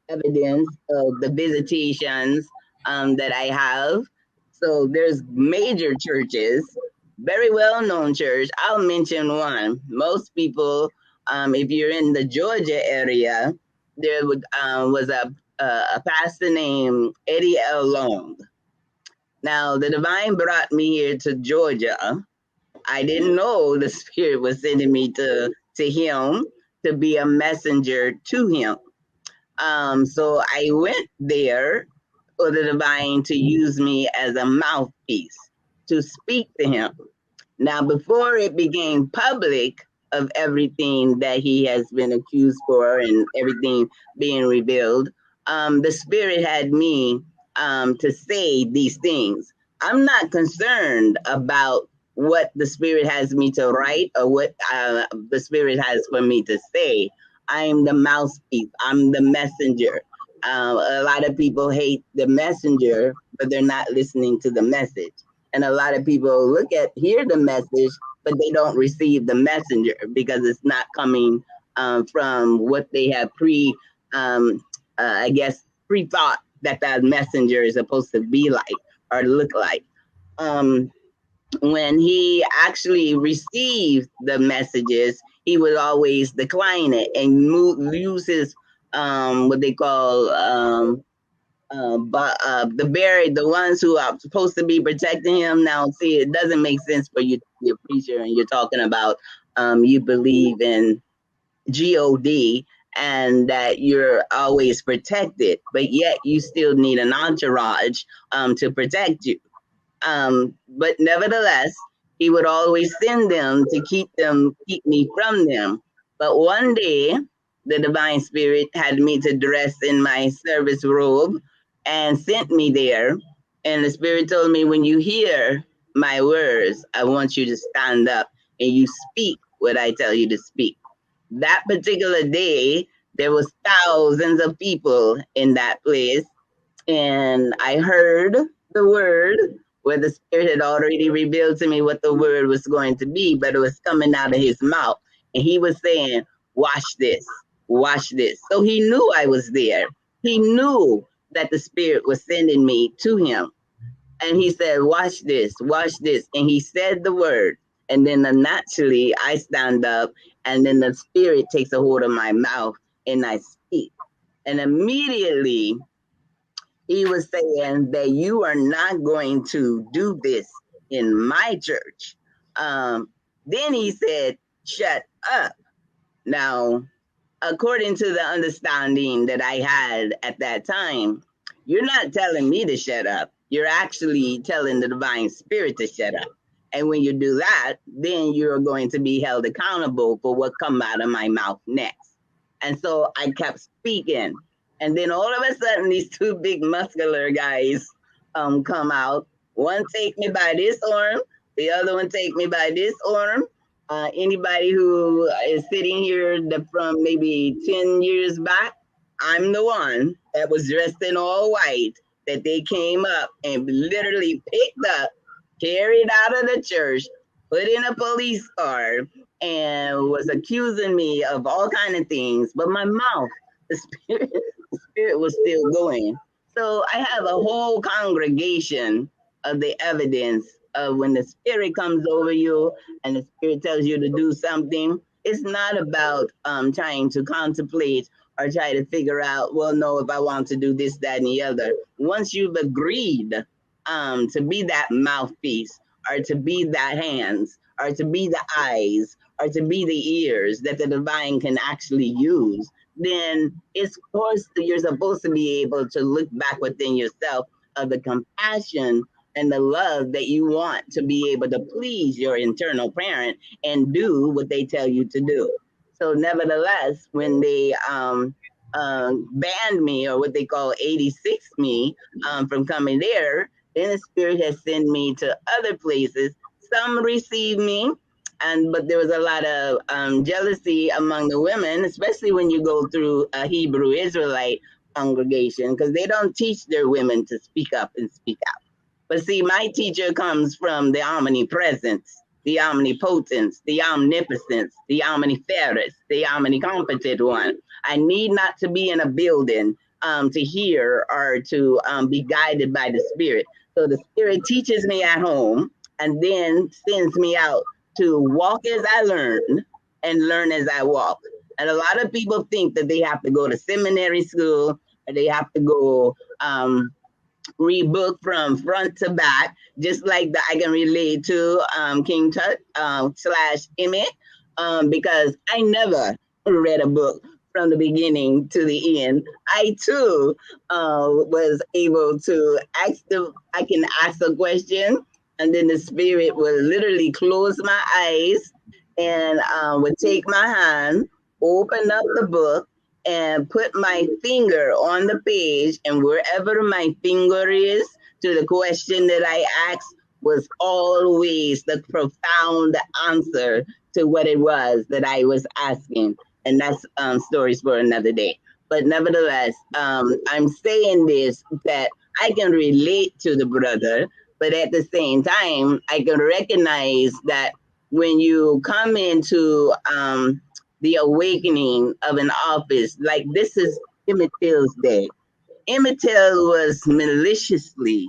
evidence of the visitations that I have. So there's major churches, very well-known church. I'll mention one. Most people, if you're in the Georgia area, there was a pastor named Eddie L. Long. Now, the Divine brought me here to Georgia. I didn't know the Spirit was sending me to him to be a messenger to him. So I went there for the Divine to use me as a mouthpiece to speak to him. Now, before it became public of everything that he has been accused for and everything being revealed, the Spirit had me to say these things. I'm not concerned about what the Spirit has me to write or what the Spirit has for me to say. I'm the mouthpiece. I'm the messenger. A lot of people hate the messenger, but they're not listening to the message. And a lot of people hear the message, but they don't receive the messenger because it's not coming from what they have pre-thought that messenger is supposed to be like or look like. When he actually received the messages, he would always decline it and use his what they call the ones who are supposed to be protecting him. Now, see, it doesn't make sense for you to be a preacher and you're talking about you believe in God and that you're always protected, but yet you still need an entourage to protect you. But nevertheless, he would always send them to keep me from them. But one day, the divine spirit had me to dress in my service robe and sent me there. And the spirit told me, when you hear my words, I want you to stand up and you speak what I tell you to speak. That particular day, there was thousands of people in that place, and I heard the word where the spirit had already revealed to me what the word was going to be, but it was coming out of his mouth. And he was saying, watch this, watch this. So he knew I was there. He knew that the spirit was sending me to him. And he said, watch this, watch this. And he said the word. And then naturally I stand up, and then the spirit takes a hold of my mouth and I speak. And immediately he was saying that you are not going to do this in my church. Then he said, shut up. Now, according to the understanding that I had at that time, you're not telling me to shut up. You're actually telling the divine spirit to shut up. And when you do that, then you're going to be held accountable for what come out of my mouth next. And so I kept speaking. And then all of a sudden, these two big muscular guys come out. One take me by this arm, the other one take me by this arm. Anybody who is sitting here from maybe 10 years back, I'm the one that was dressed in all white that they came up and literally picked up, carried out of the church, put in a police car, and was accusing me of all kind of things. But my mouth, the spirit was still going. So I have a whole congregation of the evidence of when the spirit comes over you and the spirit tells you to do something. It's not about trying to contemplate or try to figure out, well, no, if I want to do this, that, and the other. Once you've agreed to be that mouthpiece, or to be that hands, or to be the eyes, or to be the ears that the divine can actually use, then it's of course you're supposed to be able to look back within yourself of the compassion and the love that you want to be able to please your internal parent and do what they tell you to do. So nevertheless, when they banned me, or what they call 86 me, from coming there, then the spirit has sent me to other places. Some received me, but there was a lot of jealousy among the women, especially when you go through a Hebrew Israelite congregation, because they don't teach their women to speak up and speak out. But see, my teacher comes from the omnipresence, the omnipotence, the omnipotence, the omniferous, the omnicompetent one. I need not to be in a building to hear or to be guided by the spirit. So the spirit teaches me at home and then sends me out to walk as I learn and learn as I walk. And a lot of people think that they have to go to seminary school, or they have to go read book from front to back, just like that I can relate to King Tut / Emmett, because I never read a book from the beginning to the end. I too was able to I can ask a question, and then the spirit will literally close my eyes and would take my hand, open up the book, and put my finger on the page, and wherever my finger is to the question that I asked was always the profound answer to what it was that I was asking. And that's stories for another day. But nevertheless, I'm saying this that I can relate to the brother, but at the same time, I can recognize that when you come into the awakening of an office, like this is Emmett Till's day. Emmett Till was maliciously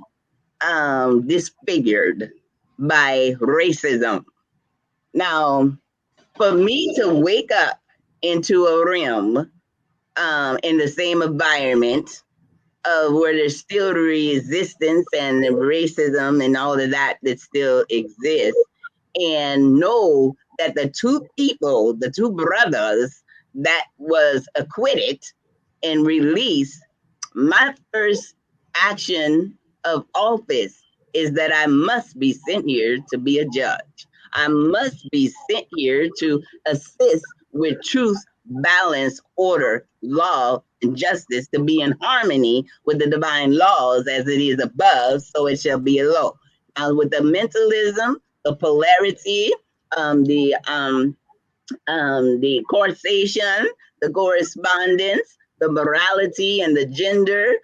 disfigured by racism. Now, for me to wake up into a realm in the same environment where there's still resistance and racism and all of that that still exists, and know that the two people, the two brothers that was acquitted and released, my first action of office is that I must be sent here to be a judge. I must be sent here to assist with truth, balance, order, law, and justice to be in harmony with the divine laws as it is above, so it shall be below. Now, with the mentalism, the polarity, um, the um, the causation, the correspondence, the morality, and the gender.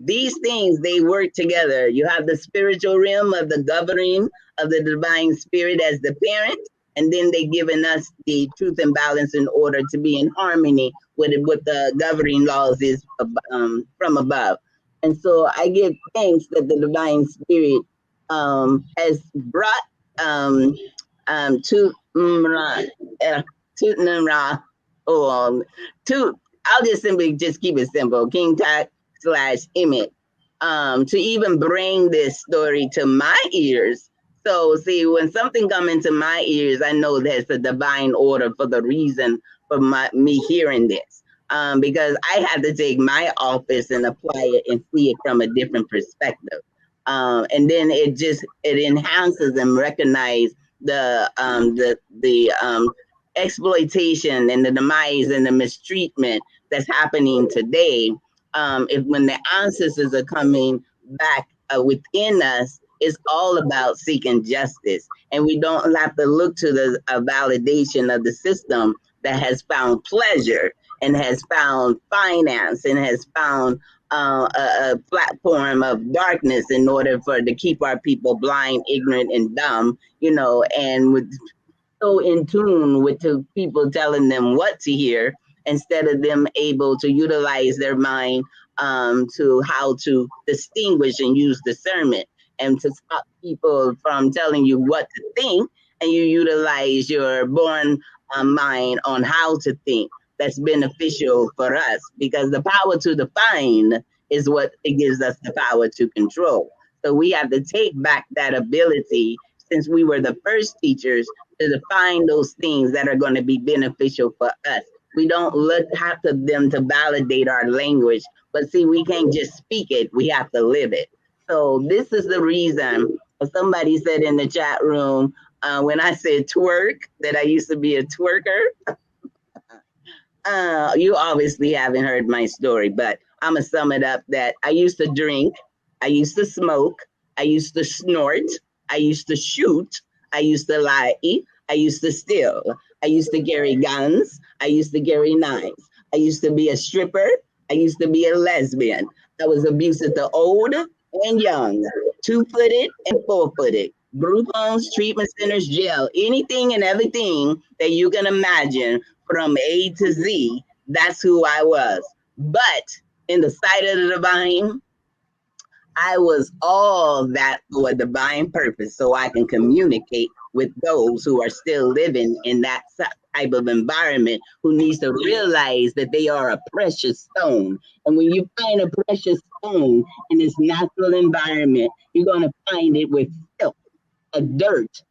These things, they work together. You have the spiritual realm of the governing of the divine spirit as the parent, and then they given us the truth and balance in order to be in harmony with what the governing laws is from above. And so I give thanks that the divine spirit has brought to Nimrod, to I'll just simply just keep it simple. King Tut slash Emmett, to even bring this story to my ears. So see, when something come into my ears, I know there's a divine order for the reason for me hearing this. Because I had to take my office and apply it and see it from a different perspective. And then it enhances and recognize the exploitation and the demise and the mistreatment that's happening today. If when the ancestors are coming back within us, it's all about seeking justice, and we don't have to look to the validation of the system that has found pleasure and has found finance and has found a platform of darkness in order for to keep our people blind, ignorant, and dumb, and with so in tune with the people telling them what to hear instead of them able to utilize their mind to how to distinguish and use discernment and to stop people from telling you what to think, and you utilize your born mind on how to think that's beneficial for us, because the power to define is what it gives us the power to control. So we have to take back that ability, since we were the first teachers, to define those things that are going to be beneficial for us. We don't have to them to validate our language, but see, we can't just speak it, we have to live it. So this is the reason. Somebody said in the chat room, when I said twerk, that I used to be a twerker. You obviously haven't heard my story, but I'm going to sum it up that I used to drink, I used to smoke, I used to snort, I used to shoot, I used to lie, I used to steal, I used to carry guns, I used to carry knives, I used to be a stripper, I used to be a lesbian. I was abusive to old and young, 2-footed and 4-footed, group homes, treatment centers, jail, anything and everything that you can imagine from A to Z. That's who I was. But in the sight of the divine, I was all that for a divine purpose, so I can communicate with those who are still living in that type of environment, who needs to realize that they are a precious stone. And when you find a precious stone in this natural environment, you're going to find it with filth, dirt,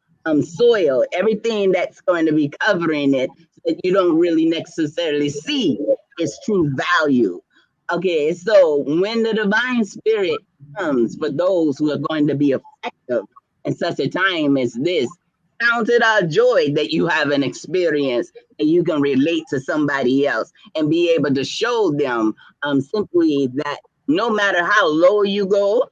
soil, everything that's going to be covering it, so that you don't really necessarily see its true value. Okay, so when the divine spirit comes for those who are going to be effective in such a time as this, count it our joy that you have an experience and you can relate to somebody else and be able to show them simply that no matter how low you go,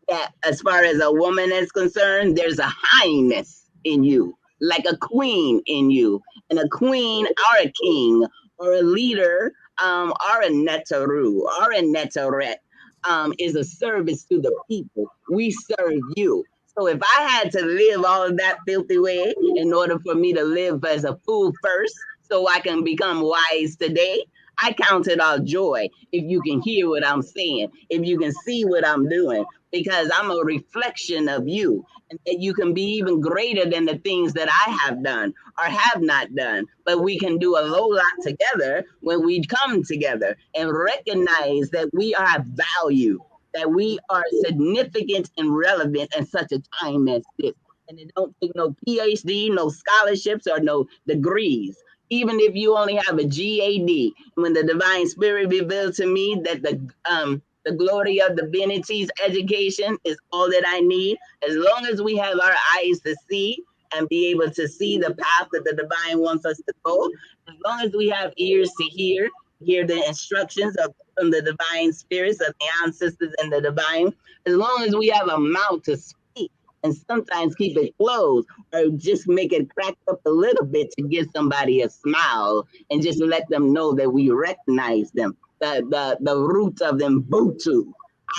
that as far as a woman is concerned, there's a highness in you, like a queen in you, and a queen or a king or a leader or a netaru or a netaret is a service to the people. We serve you. So if I had to live all of that filthy way in order for me to live as a fool first, so I can become wise today, I count it all joy if you can hear what I'm saying, if you can see what I'm doing, because I'm a reflection of you, and that you can be even greater than the things that I have done or have not done. But we can do a whole lot together when we come together and recognize that we are value, that we are significant and relevant in such a time as this. And it don't take no PhD, no scholarships, or no degrees. Even if you only have a GAD, when the divine spirit revealed to me that the glory of divinity's education is all that I need, as long as we have our eyes to see and be able to see the path that the divine wants us to go, as long as we have ears to hear the instructions from the divine spirits of the ancestors and the divine, as long as we have a mouth to speak and sometimes keep it closed or just make it crack up a little bit to give somebody a smile and just let them know that we recognize them. The roots of them Butu.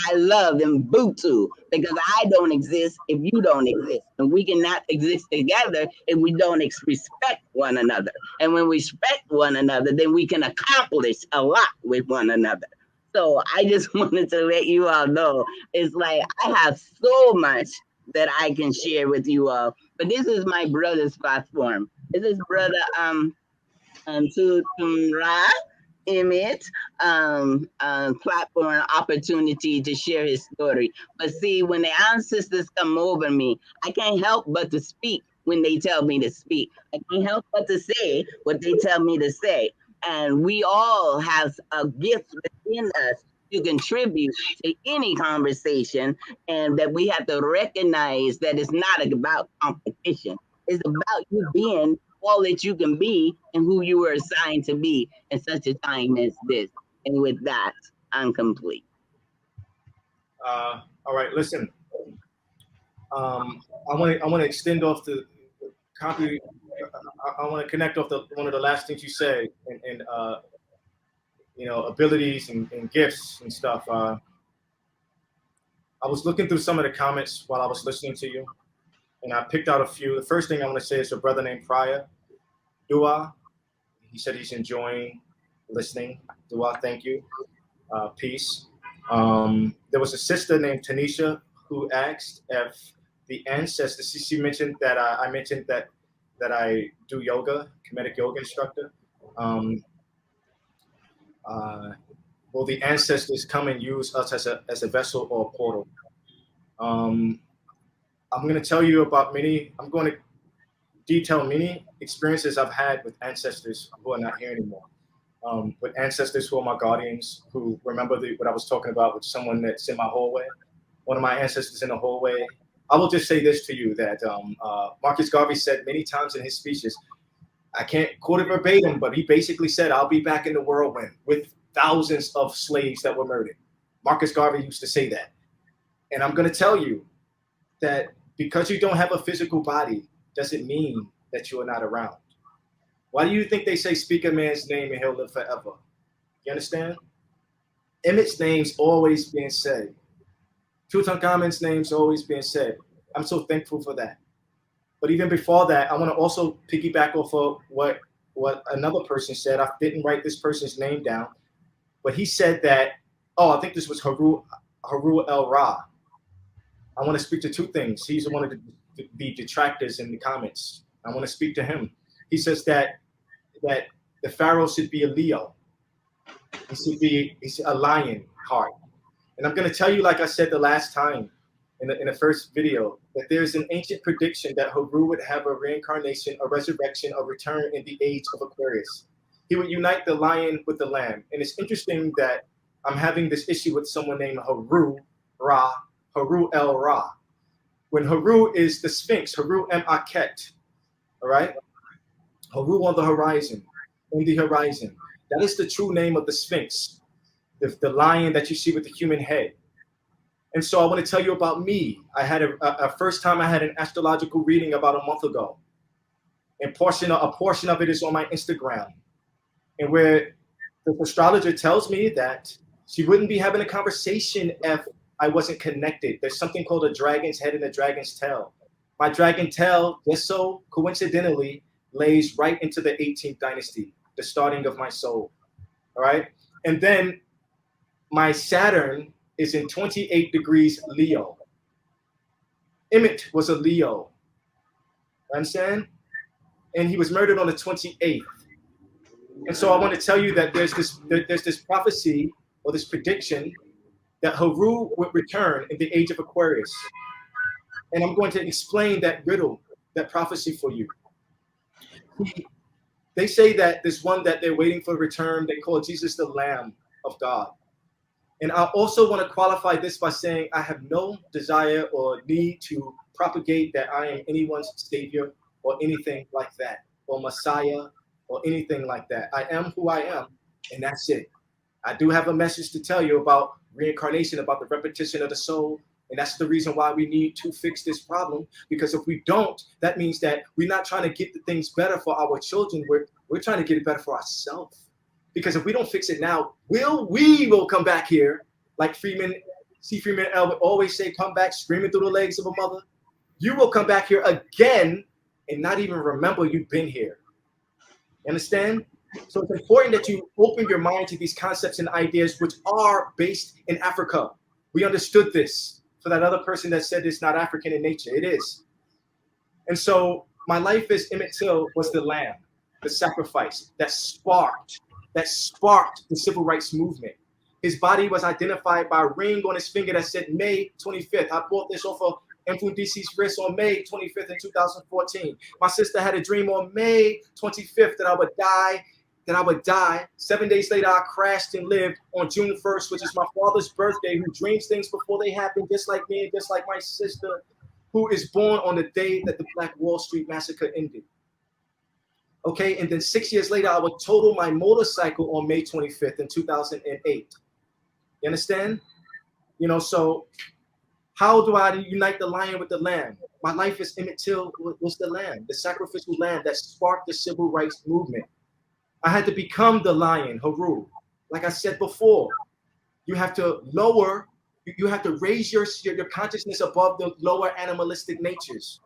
I love them Butu because I don't exist if you don't exist. And we cannot exist together if we don't respect one another. And when we respect one another, then we can accomplish a lot with one another. So I just wanted to let you all know, it's like I have so much that I can share with you all. But this is my brother's platform. This is brother Tutumra Image platform opportunity to share his story. But see, when the ancestors come over me, I can't help but to speak when they tell me to speak. I can't help but to say what they tell me to say. And we all have a gift within us to contribute to any conversation, and that we have to recognize that it's not about competition. It's about you being all that you can be and who you were assigned to be in such a time as this. And with that, I'm complete. All right, listen. I want to extend off the copy. I want to connect off one of the last things you said, and abilities and gifts and stuff. I was looking through some of the comments while I was listening to you, and I picked out a few. The first thing I want to say is a brother named Prior Dua. He said he's enjoying listening. Dua, thank you. Peace. There was a sister named Tanisha who asked if the ancestors. She mentioned that I mentioned that I do yoga, Kemetic yoga instructor. Will the ancestors come and use us as a vessel or a portal? I'm going to tell you about I'm going to detail many experiences I've had with ancestors who are not here anymore. With ancestors who are my guardians, who remember what I was talking about with someone that's in my hallway. One of my ancestors in the hallway. I will just say this to you, that Marcus Garvey said many times in his speeches, I can't quote it verbatim, but he basically said, I'll be back in the whirlwind with thousands of slaves that were murdered. Marcus Garvey used to say that. And I'm going to tell you that because you don't have a physical body doesn't mean that you are not around. Why do you think they say speak a man's name and he'll live forever? You understand? Emmett's name's always being said. Tutankhamun's name's always being said. I'm so thankful for that. But even before that, I want to also piggyback off of what another person said. I didn't write this person's name down, but he said that, I think this was Haru El Ra. I want to speak to two things. He's one of the detractors in the comments. I want to speak to him. He says that the pharaoh should be a Leo. He should be a lion heart. And I'm going to tell you, like I said the last time in the first video, that there's an ancient prediction that Haru would have a reincarnation, a resurrection, a return in the age of Aquarius. He would unite the lion with the lamb. And it's interesting that I'm having this issue with someone named Haru El Ra. When Haru is the Sphinx, Haru Akhet, all right? Haru on the horizon, in the horizon. That is the true name of the Sphinx, the lion that you see with the human head. And so I want to tell you about me. I had a first time I had an astrological reading about a month ago. And a portion of it is on my Instagram. And where the astrologer tells me that she wouldn't be having a conversation if I wasn't connected. There's something called a dragon's head and a dragon's tail. My dragon tail, just so coincidentally, lays right into the 18th dynasty, the starting of my soul. All right. And then my Saturn is in 28 degrees Leo. Emmett was a Leo. Understand? And he was murdered on the 28th. And so I want to tell you that there's this prophecy or this prediction that Haru would return in the age of Aquarius. And I'm going to explain that riddle, that prophecy for you. They say that this one that they're waiting for return, they call Jesus the Lamb of God. And I also want to qualify this by saying I have no desire or need to propagate that I am anyone's savior or anything like that, or Messiah or anything like that. I am who I am, and that's it. I do have a message to tell you about reincarnation, about the repetition of the soul. And that's the reason why we need to fix this problem. Because if we don't, that means that we're not trying to get the things better for our children. We're trying to get it better for ourselves. Because if we don't fix it now, we will come back here, like Freeman L. would always say, come back screaming through the legs of a mother. You will come back here again and not even remember you've been here. You understand? So it's important that you open your mind to these concepts and ideas which are based in Africa. We understood this. For that other person that said it's not African in nature, it is. And so my life as Emmett Till was the lamb, the sacrifice that sparked the civil rights movement. His body was identified by a ring on his finger that said May 25th. I bought this off of Mfundissi's wrist on May 25th in 2014. My sister had a dream on May 25th that I would die. 7 days later, I crashed and lived on June 1st, which is my father's birthday, who dreams things before they happen, just like me and just like my sister, who is born on the day that the Black Wall Street massacre ended. Okay, and then 6 years later, I would total my motorcycle on May 25th in 2008. You understand? You know, so how do I unite the lion with the lamb? My life as Emmett Till was the lamb, the sacrificial lamb that sparked the civil rights movement. I had to become the lion, Haru. Like I said before, you have to raise your consciousness above the lower animalistic natures.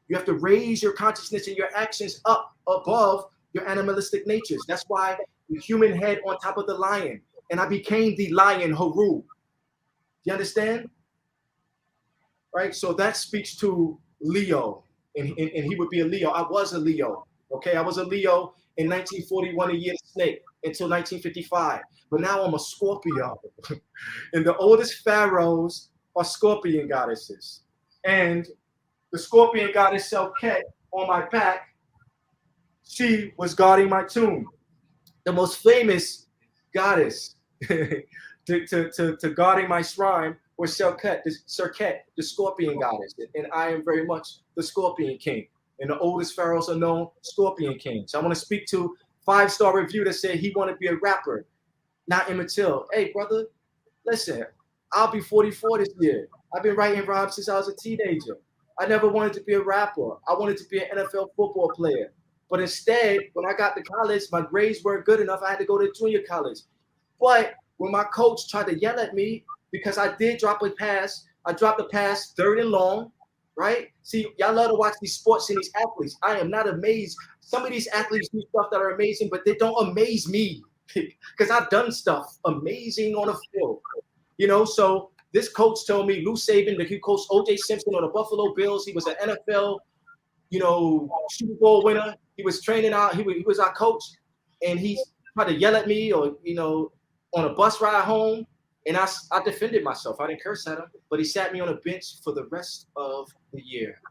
You have to raise your consciousness and your actions up above your animalistic natures. That's why the human head on top of the lion. And I became the lion, Haru. You understand? Right? So that speaks to Leo. And he would be a Leo. I was a Leo. Okay, I was a Leo in 1941, a year snake, until 1955. But now I'm a Scorpio. And the oldest pharaohs are scorpion goddesses. And the scorpion goddess Selket on my back, she was guarding my tomb. The most famous goddess to guarding my shrine was Serket, the scorpion goddess. And I am very much the scorpion king. And the oldest pharaohs are known scorpion kings. I want to speak to 5-star review that said he wanted to be a rapper, not Emmett Till. Hey, brother, listen, I'll be 44 this year. I've been writing rhymes since I was a teenager. I never wanted to be a rapper. I wanted to be an NFL football player. But instead, when I got to college, my grades weren't good enough. I had to go to junior college. But when my coach tried to yell at me because I did drop a pass, I dropped the pass 3rd and long. Right? See, y'all love to watch these sports and these athletes. I am not amazed. Some of these athletes do stuff that are amazing, but they don't amaze me because I've done stuff amazing on the field. You know, so this coach told me, Lou Saban, that he coached O.J. Simpson on the Buffalo Bills. He was an NFL, Super Bowl winner. He was training out. He was our coach, and he tried to yell at me or, on a bus ride home. And I defended myself. I didn't curse at him, but he sat me on a bench for the rest of the year.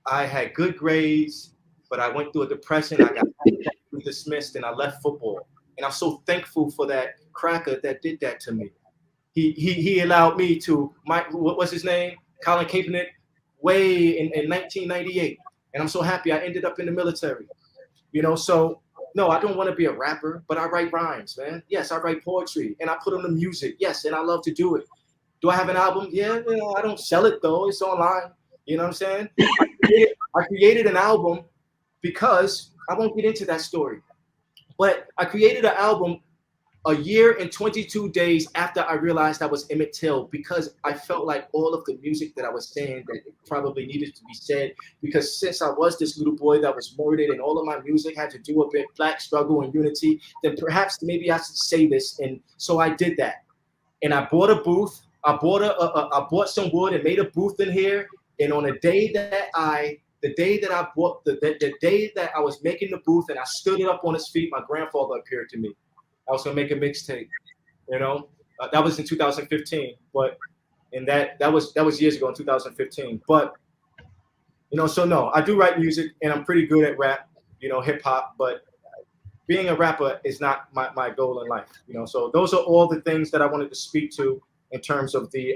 I had good grades, but I went through a depression. I got dismissed, and I left football. And I'm so thankful for that cracker that did that to me. He allowed me to, what was his name? Colin Kaepernick, way in 1998. And I'm so happy I ended up in the military. So no, I don't want to be a rapper, but I write rhymes, man. Yes, I write poetry, and I put on the music. Yes, and I love to do it. Do I have an album? Yeah, I don't sell it, though. It's online. You know what I'm saying? I created an album because I won't get into that story. But I created an album a year and 22 days after I realized I was Emmett Till, because I felt like all of the music that I was saying that probably needed to be said, because since I was this little boy that was murdered and all of my music had to do with Black struggle and unity, then perhaps maybe I should say this. And so I did that. And I bought a booth. I bought some wood and made a booth in here. And on the day that I was making the booth and I stood it up on his feet, my grandfather appeared to me. I was gonna make a mixtape, that was in 2015. But and that was years ago in 2015. But so no, I do write music, and I'm pretty good at rap, hip hop. But being a rapper is not my goal in life. So those are all the things that I wanted to speak to in terms of the.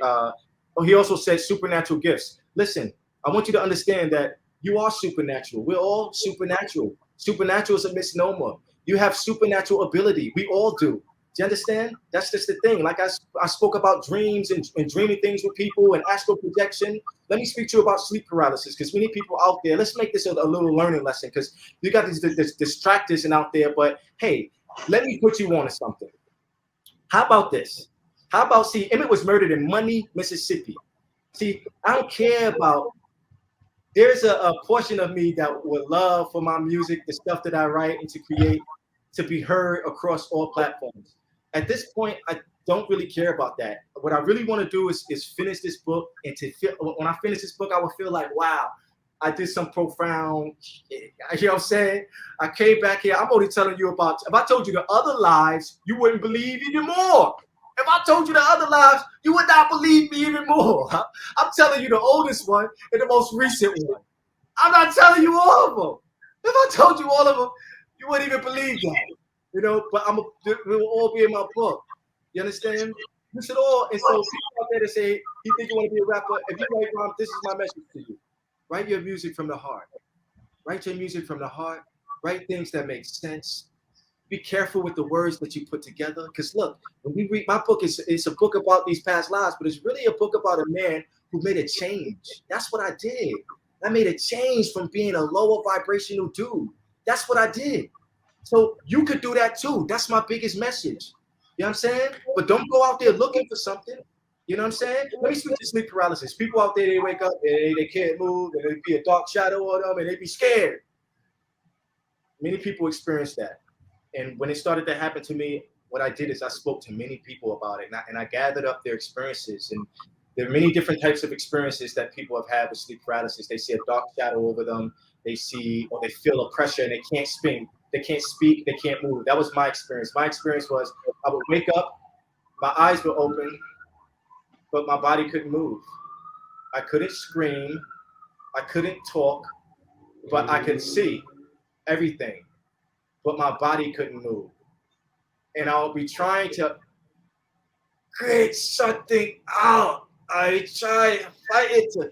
He also said supernatural gifts. Listen, I want you to understand that you are supernatural. We're all supernatural. Supernatural is a misnomer. You have supernatural ability. We all do. Do you understand? That's just the thing. Like I spoke about dreams and dreaming things with people and astral projection. Let me speak to you about sleep paralysis, because we need people out there. Let's make this a little learning lesson, because you got these distractors and out there. But hey, let me put you on to something. How about this? How about, see, Emmett was murdered in Money, Mississippi. See, I don't care about, there's a portion of me that would love for my music, the stuff that I write and to create, to be heard across all platforms. At this point, I don't really care about that. What I really want to do is finish this book, and to feel, when I finish this book, I will feel like, wow, I did some profound, you know what I'm saying? I came back here. I'm only telling you about, if I told you the other lives, you wouldn't believe even more. If I told you the other lives, you would not believe me even more. I'm telling you the oldest one and the most recent one. I'm not telling you all of them. If I told you all of them, you wouldn't even believe that. But it will all be in my book. You understand? You should all, and so people out there that say, you think you want to be a rapper, if you write rhymes, this is my message to you. Write your music from the heart. Write your music from the heart. Write things that make sense. Be careful with the words that you put together. Because look, when we read my book, it's a book about these past lives, but it's really a book about a man who made a change. That's what I did. I made a change from being a lower vibrational dude. That's what I did. So you could do that too. That's my biggest message. You know what I'm saying? But don't go out there looking for something. You know what I'm saying? Let me speak to sleep paralysis. People out there, they wake up and they can't move, and there'd be a dark shadow on them, and they'd be scared. Many people experience that. And when it started to happen to me, what I did is I spoke to many people about it, and I gathered up their experiences. And there are many different types of experiences that people have had with sleep paralysis. They see a dark shadow over them. They see, or they feel a pressure, and they can't speak. They can't speak. They can't move. That was my experience. My experience was I would wake up, my eyes were open, but my body couldn't move. I couldn't scream. I couldn't talk, but I could see everything, but my body couldn't move. And I'll be trying to create something out. I try to fight it to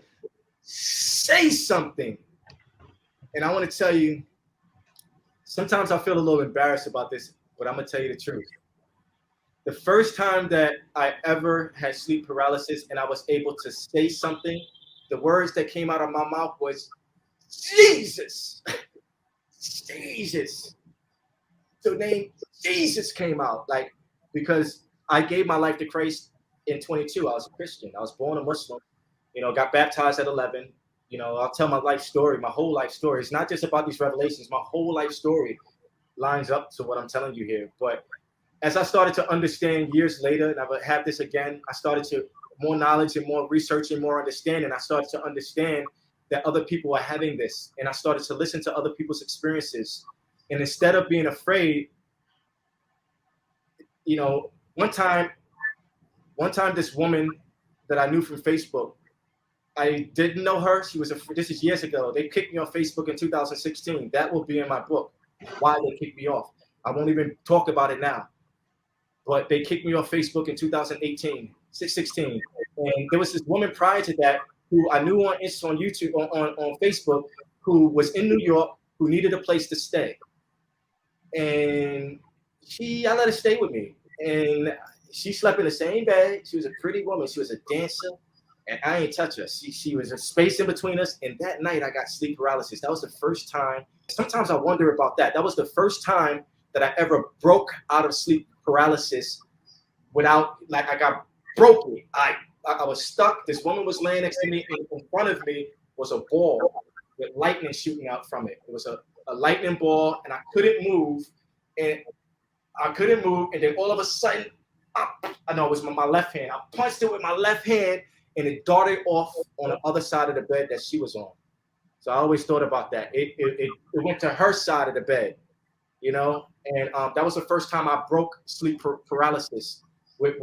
say something. And I want to tell you, sometimes I feel a little embarrassed about this, but I'm going to tell you the truth. The first time that I ever had sleep paralysis and I was able to say something, the words that came out of my mouth was, Jesus, Jesus. So name Jesus came out, like, because I gave my life to Christ in 22. I was a Christian. I was born a Muslim, got baptized at 11. I'll tell my life story, my whole life story. It's not just about these revelations. My whole life story lines up to what I'm telling you here. But as I started to understand years later, and I would have this again, I started to more knowledge and more research and more understanding. I started to understand that other people are having this. And I started to listen to other people's experiences. And instead of being afraid, one time this woman that I knew from Facebook, I didn't know her. This is years ago. They kicked me off Facebook in 2016. That will be in my book, why they kicked me off. I won't even talk about it now. But they kicked me off Facebook in 2016. And there was this woman prior to that who I knew on YouTube, on Facebook, who was in New York, who needed a place to stay. And I let her stay with me. And she slept in the same bed. She was a pretty woman. She was a dancer. And I ain't touch her. She was a space in between us. And that night I got sleep paralysis. That was the first time. Sometimes I wonder about that. That was the first time that I ever broke out of sleep paralysis without, like, I got broken. I was stuck. This woman was laying next to me. And in front of me was a ball with lightning shooting out from it. It was a lightning ball, and I couldn't move. And then all of a sudden, I know it was my left hand. I punched it with my left hand, and it darted off on the other side of the bed that she was on. So I always thought about that. It went to her side of the bed, and that was the first time I broke sleep paralysis with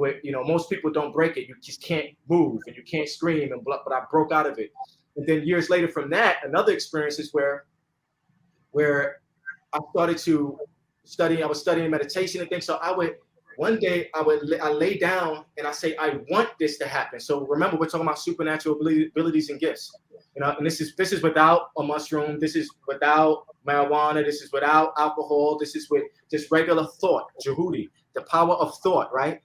most people don't break it. You just can't move and you can't scream and blah, but I broke out of it. And then years later from that, another experience is where I started to study. I was studying meditation and things. So one day I lay down and I say, I want this to happen. So remember, we're talking about supernatural abilities and gifts, and this is without a mushroom. This is without marijuana. This is without alcohol. This is with just regular thought, Jehudi, the power of thought, right?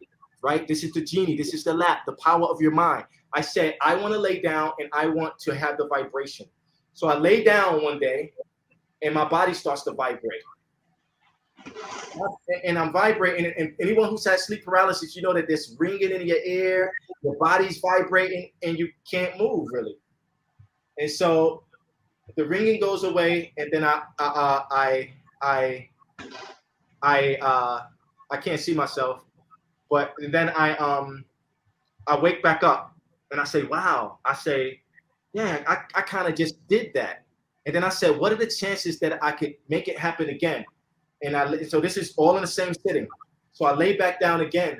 This is the genie. This is the lap, the power of your mind. I said, I want to lay down and I want to have the vibration. So I lay down one day and my body starts to vibrate. And I'm vibrating. And anyone who's had sleep paralysis, you know that there's ringing in your ear, your body's vibrating, and you can't move really. And so the ringing goes away, and then I can't see myself. But then I wake back up and I say, wow. I say, yeah, I kind of just did that. And then I said, what are the chances that I could make it happen again? And so this is all in the same sitting. So I lay back down again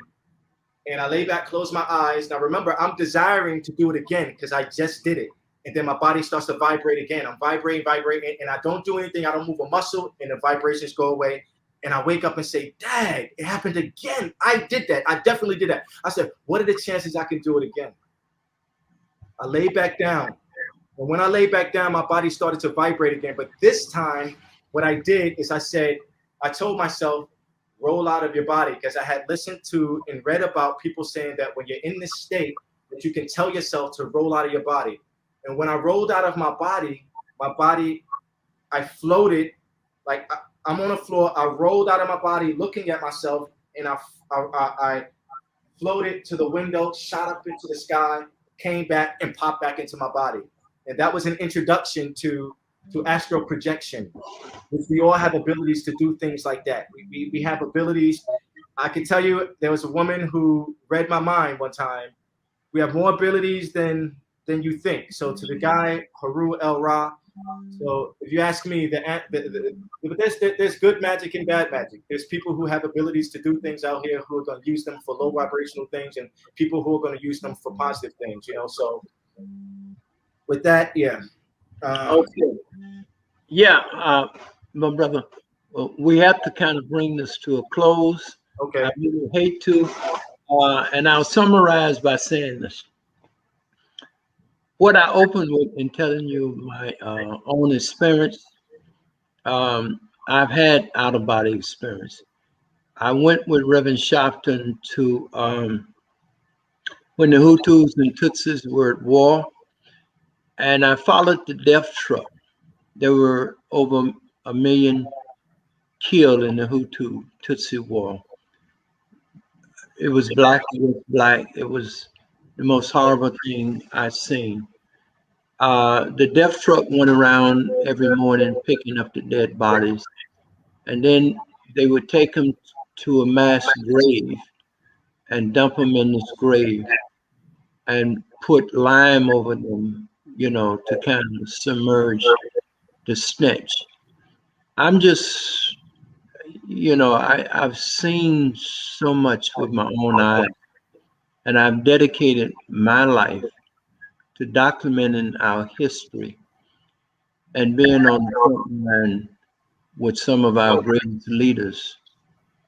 and I lay back, close my eyes. Now remember, I'm desiring to do it again because I just did it. And then my body starts to vibrate again. I'm vibrating, and I don't do anything. I don't move a muscle and the vibrations go away. And I wake up and say, Dad, it happened again. I did that. I definitely did that. I said, what are the chances I can do it again? I lay back down. And when I lay back down, my body started to vibrate again. But this time, what I did is I told myself, roll out of your body, because I had listened to and read about people saying that when you're in this state, that you can tell yourself to roll out of your body. And when I rolled out of my body, I floated like I'm on the floor. I rolled out of my body, looking at myself, and I floated to the window, shot up into the sky, came back, and popped back into my body. And that was an introduction to astral projection, which we all have abilities to do things like that. We have abilities. I can tell you, there was a woman who read my mind one time. We have more abilities than you think. So to the guy, Haru El Ra. So if you ask me, there's good magic and bad magic. There's people who have abilities to do things out here who are going to use them for low vibrational things, and people who are going to use them for positive things. So with that, yeah. Okay. Yeah, my brother, we have to kind of bring this to a close. Okay. I really hate to, and I'll summarize by saying this. What I opened with in telling you my own experience, I've had out-of-body experience. I went with Reverend Sharpton to when the Hutus and Tutsis were at war, and I followed the death truck. There were over 1 million killed in the Hutu-Tutsi war. It was black against black. It was the most horrible thing I've seen. The death truck went around every morning picking up the dead bodies, and then they would take them to a mass grave and dump them in this grave and put lime over them, to kind of submerge the stench. I'm just, I've seen so much with my own eyes, and I've dedicated my life to documenting our history and being on the front line with some of our greatest leaders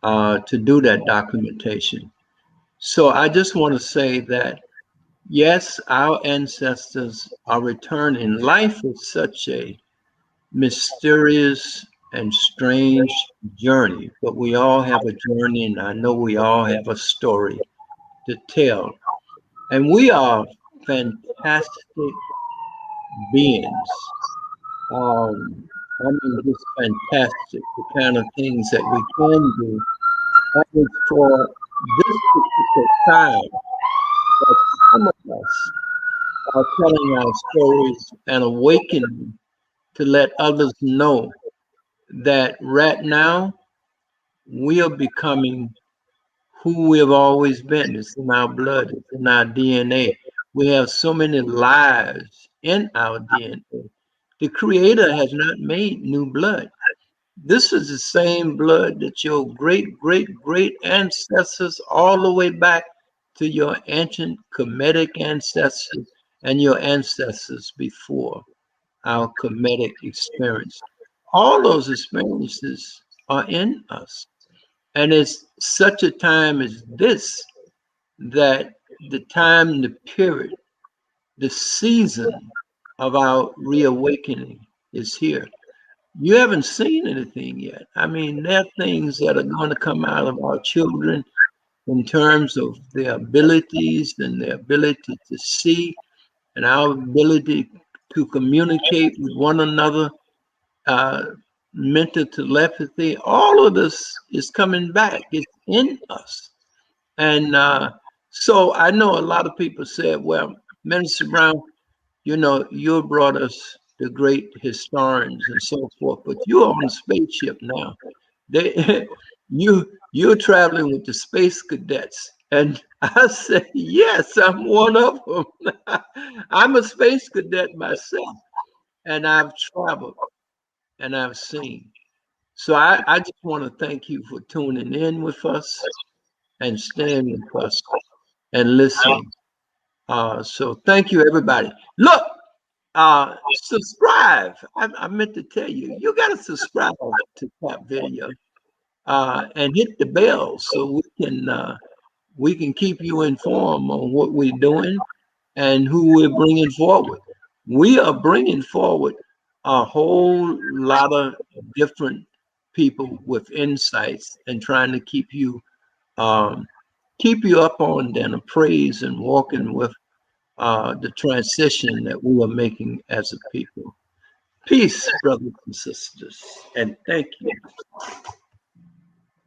to do that documentation. So I just want to say that, yes, our ancestors are returning. Life is such a mysterious and strange journey, but we all have a journey, and I know we all have a story to tell. And we are fantastic beings. Just fantastic, the kind of things that we can do. And for this particular time, that some of us are telling our stories and awakening to let others know that right now we are becoming who we have always been. It's in our blood, it's in our DNA. We have so many lives in our DNA. The Creator has not made new blood. This is the same blood that your great, great, great ancestors, all the way back to your ancient Kemetic ancestors and your ancestors before our Kemetic experience. All those experiences are in us. And it's such a time as this that the time, the period, the season of our reawakening is here. You haven't seen anything yet. I mean, there are things that are going to come out of our children in terms of their abilities and their ability to see and our ability to communicate with one another, uh, mental telepathy. All of this is coming back. It's in us. And so I know a lot of people said, well, Minister Brown, you know, you brought us the great historians and so forth, but you're on a spaceship now. They, you're traveling with the space cadets. And I said, yes, I'm one of them. I'm a space cadet myself, and I've traveled and I've seen. So I just want to thank you for tuning in with us and staying with us and listening. So thank you, everybody. Look, subscribe. I meant to tell you, you got to subscribe to Tap Video and hit the bell so we can keep you informed on what we're doing and who we're bringing forward. We are bringing forward a whole lot of different people with insights and trying to keep you up on and appraised and walking with the transition that we are making as a people. Peace, brothers and sisters, and thank you.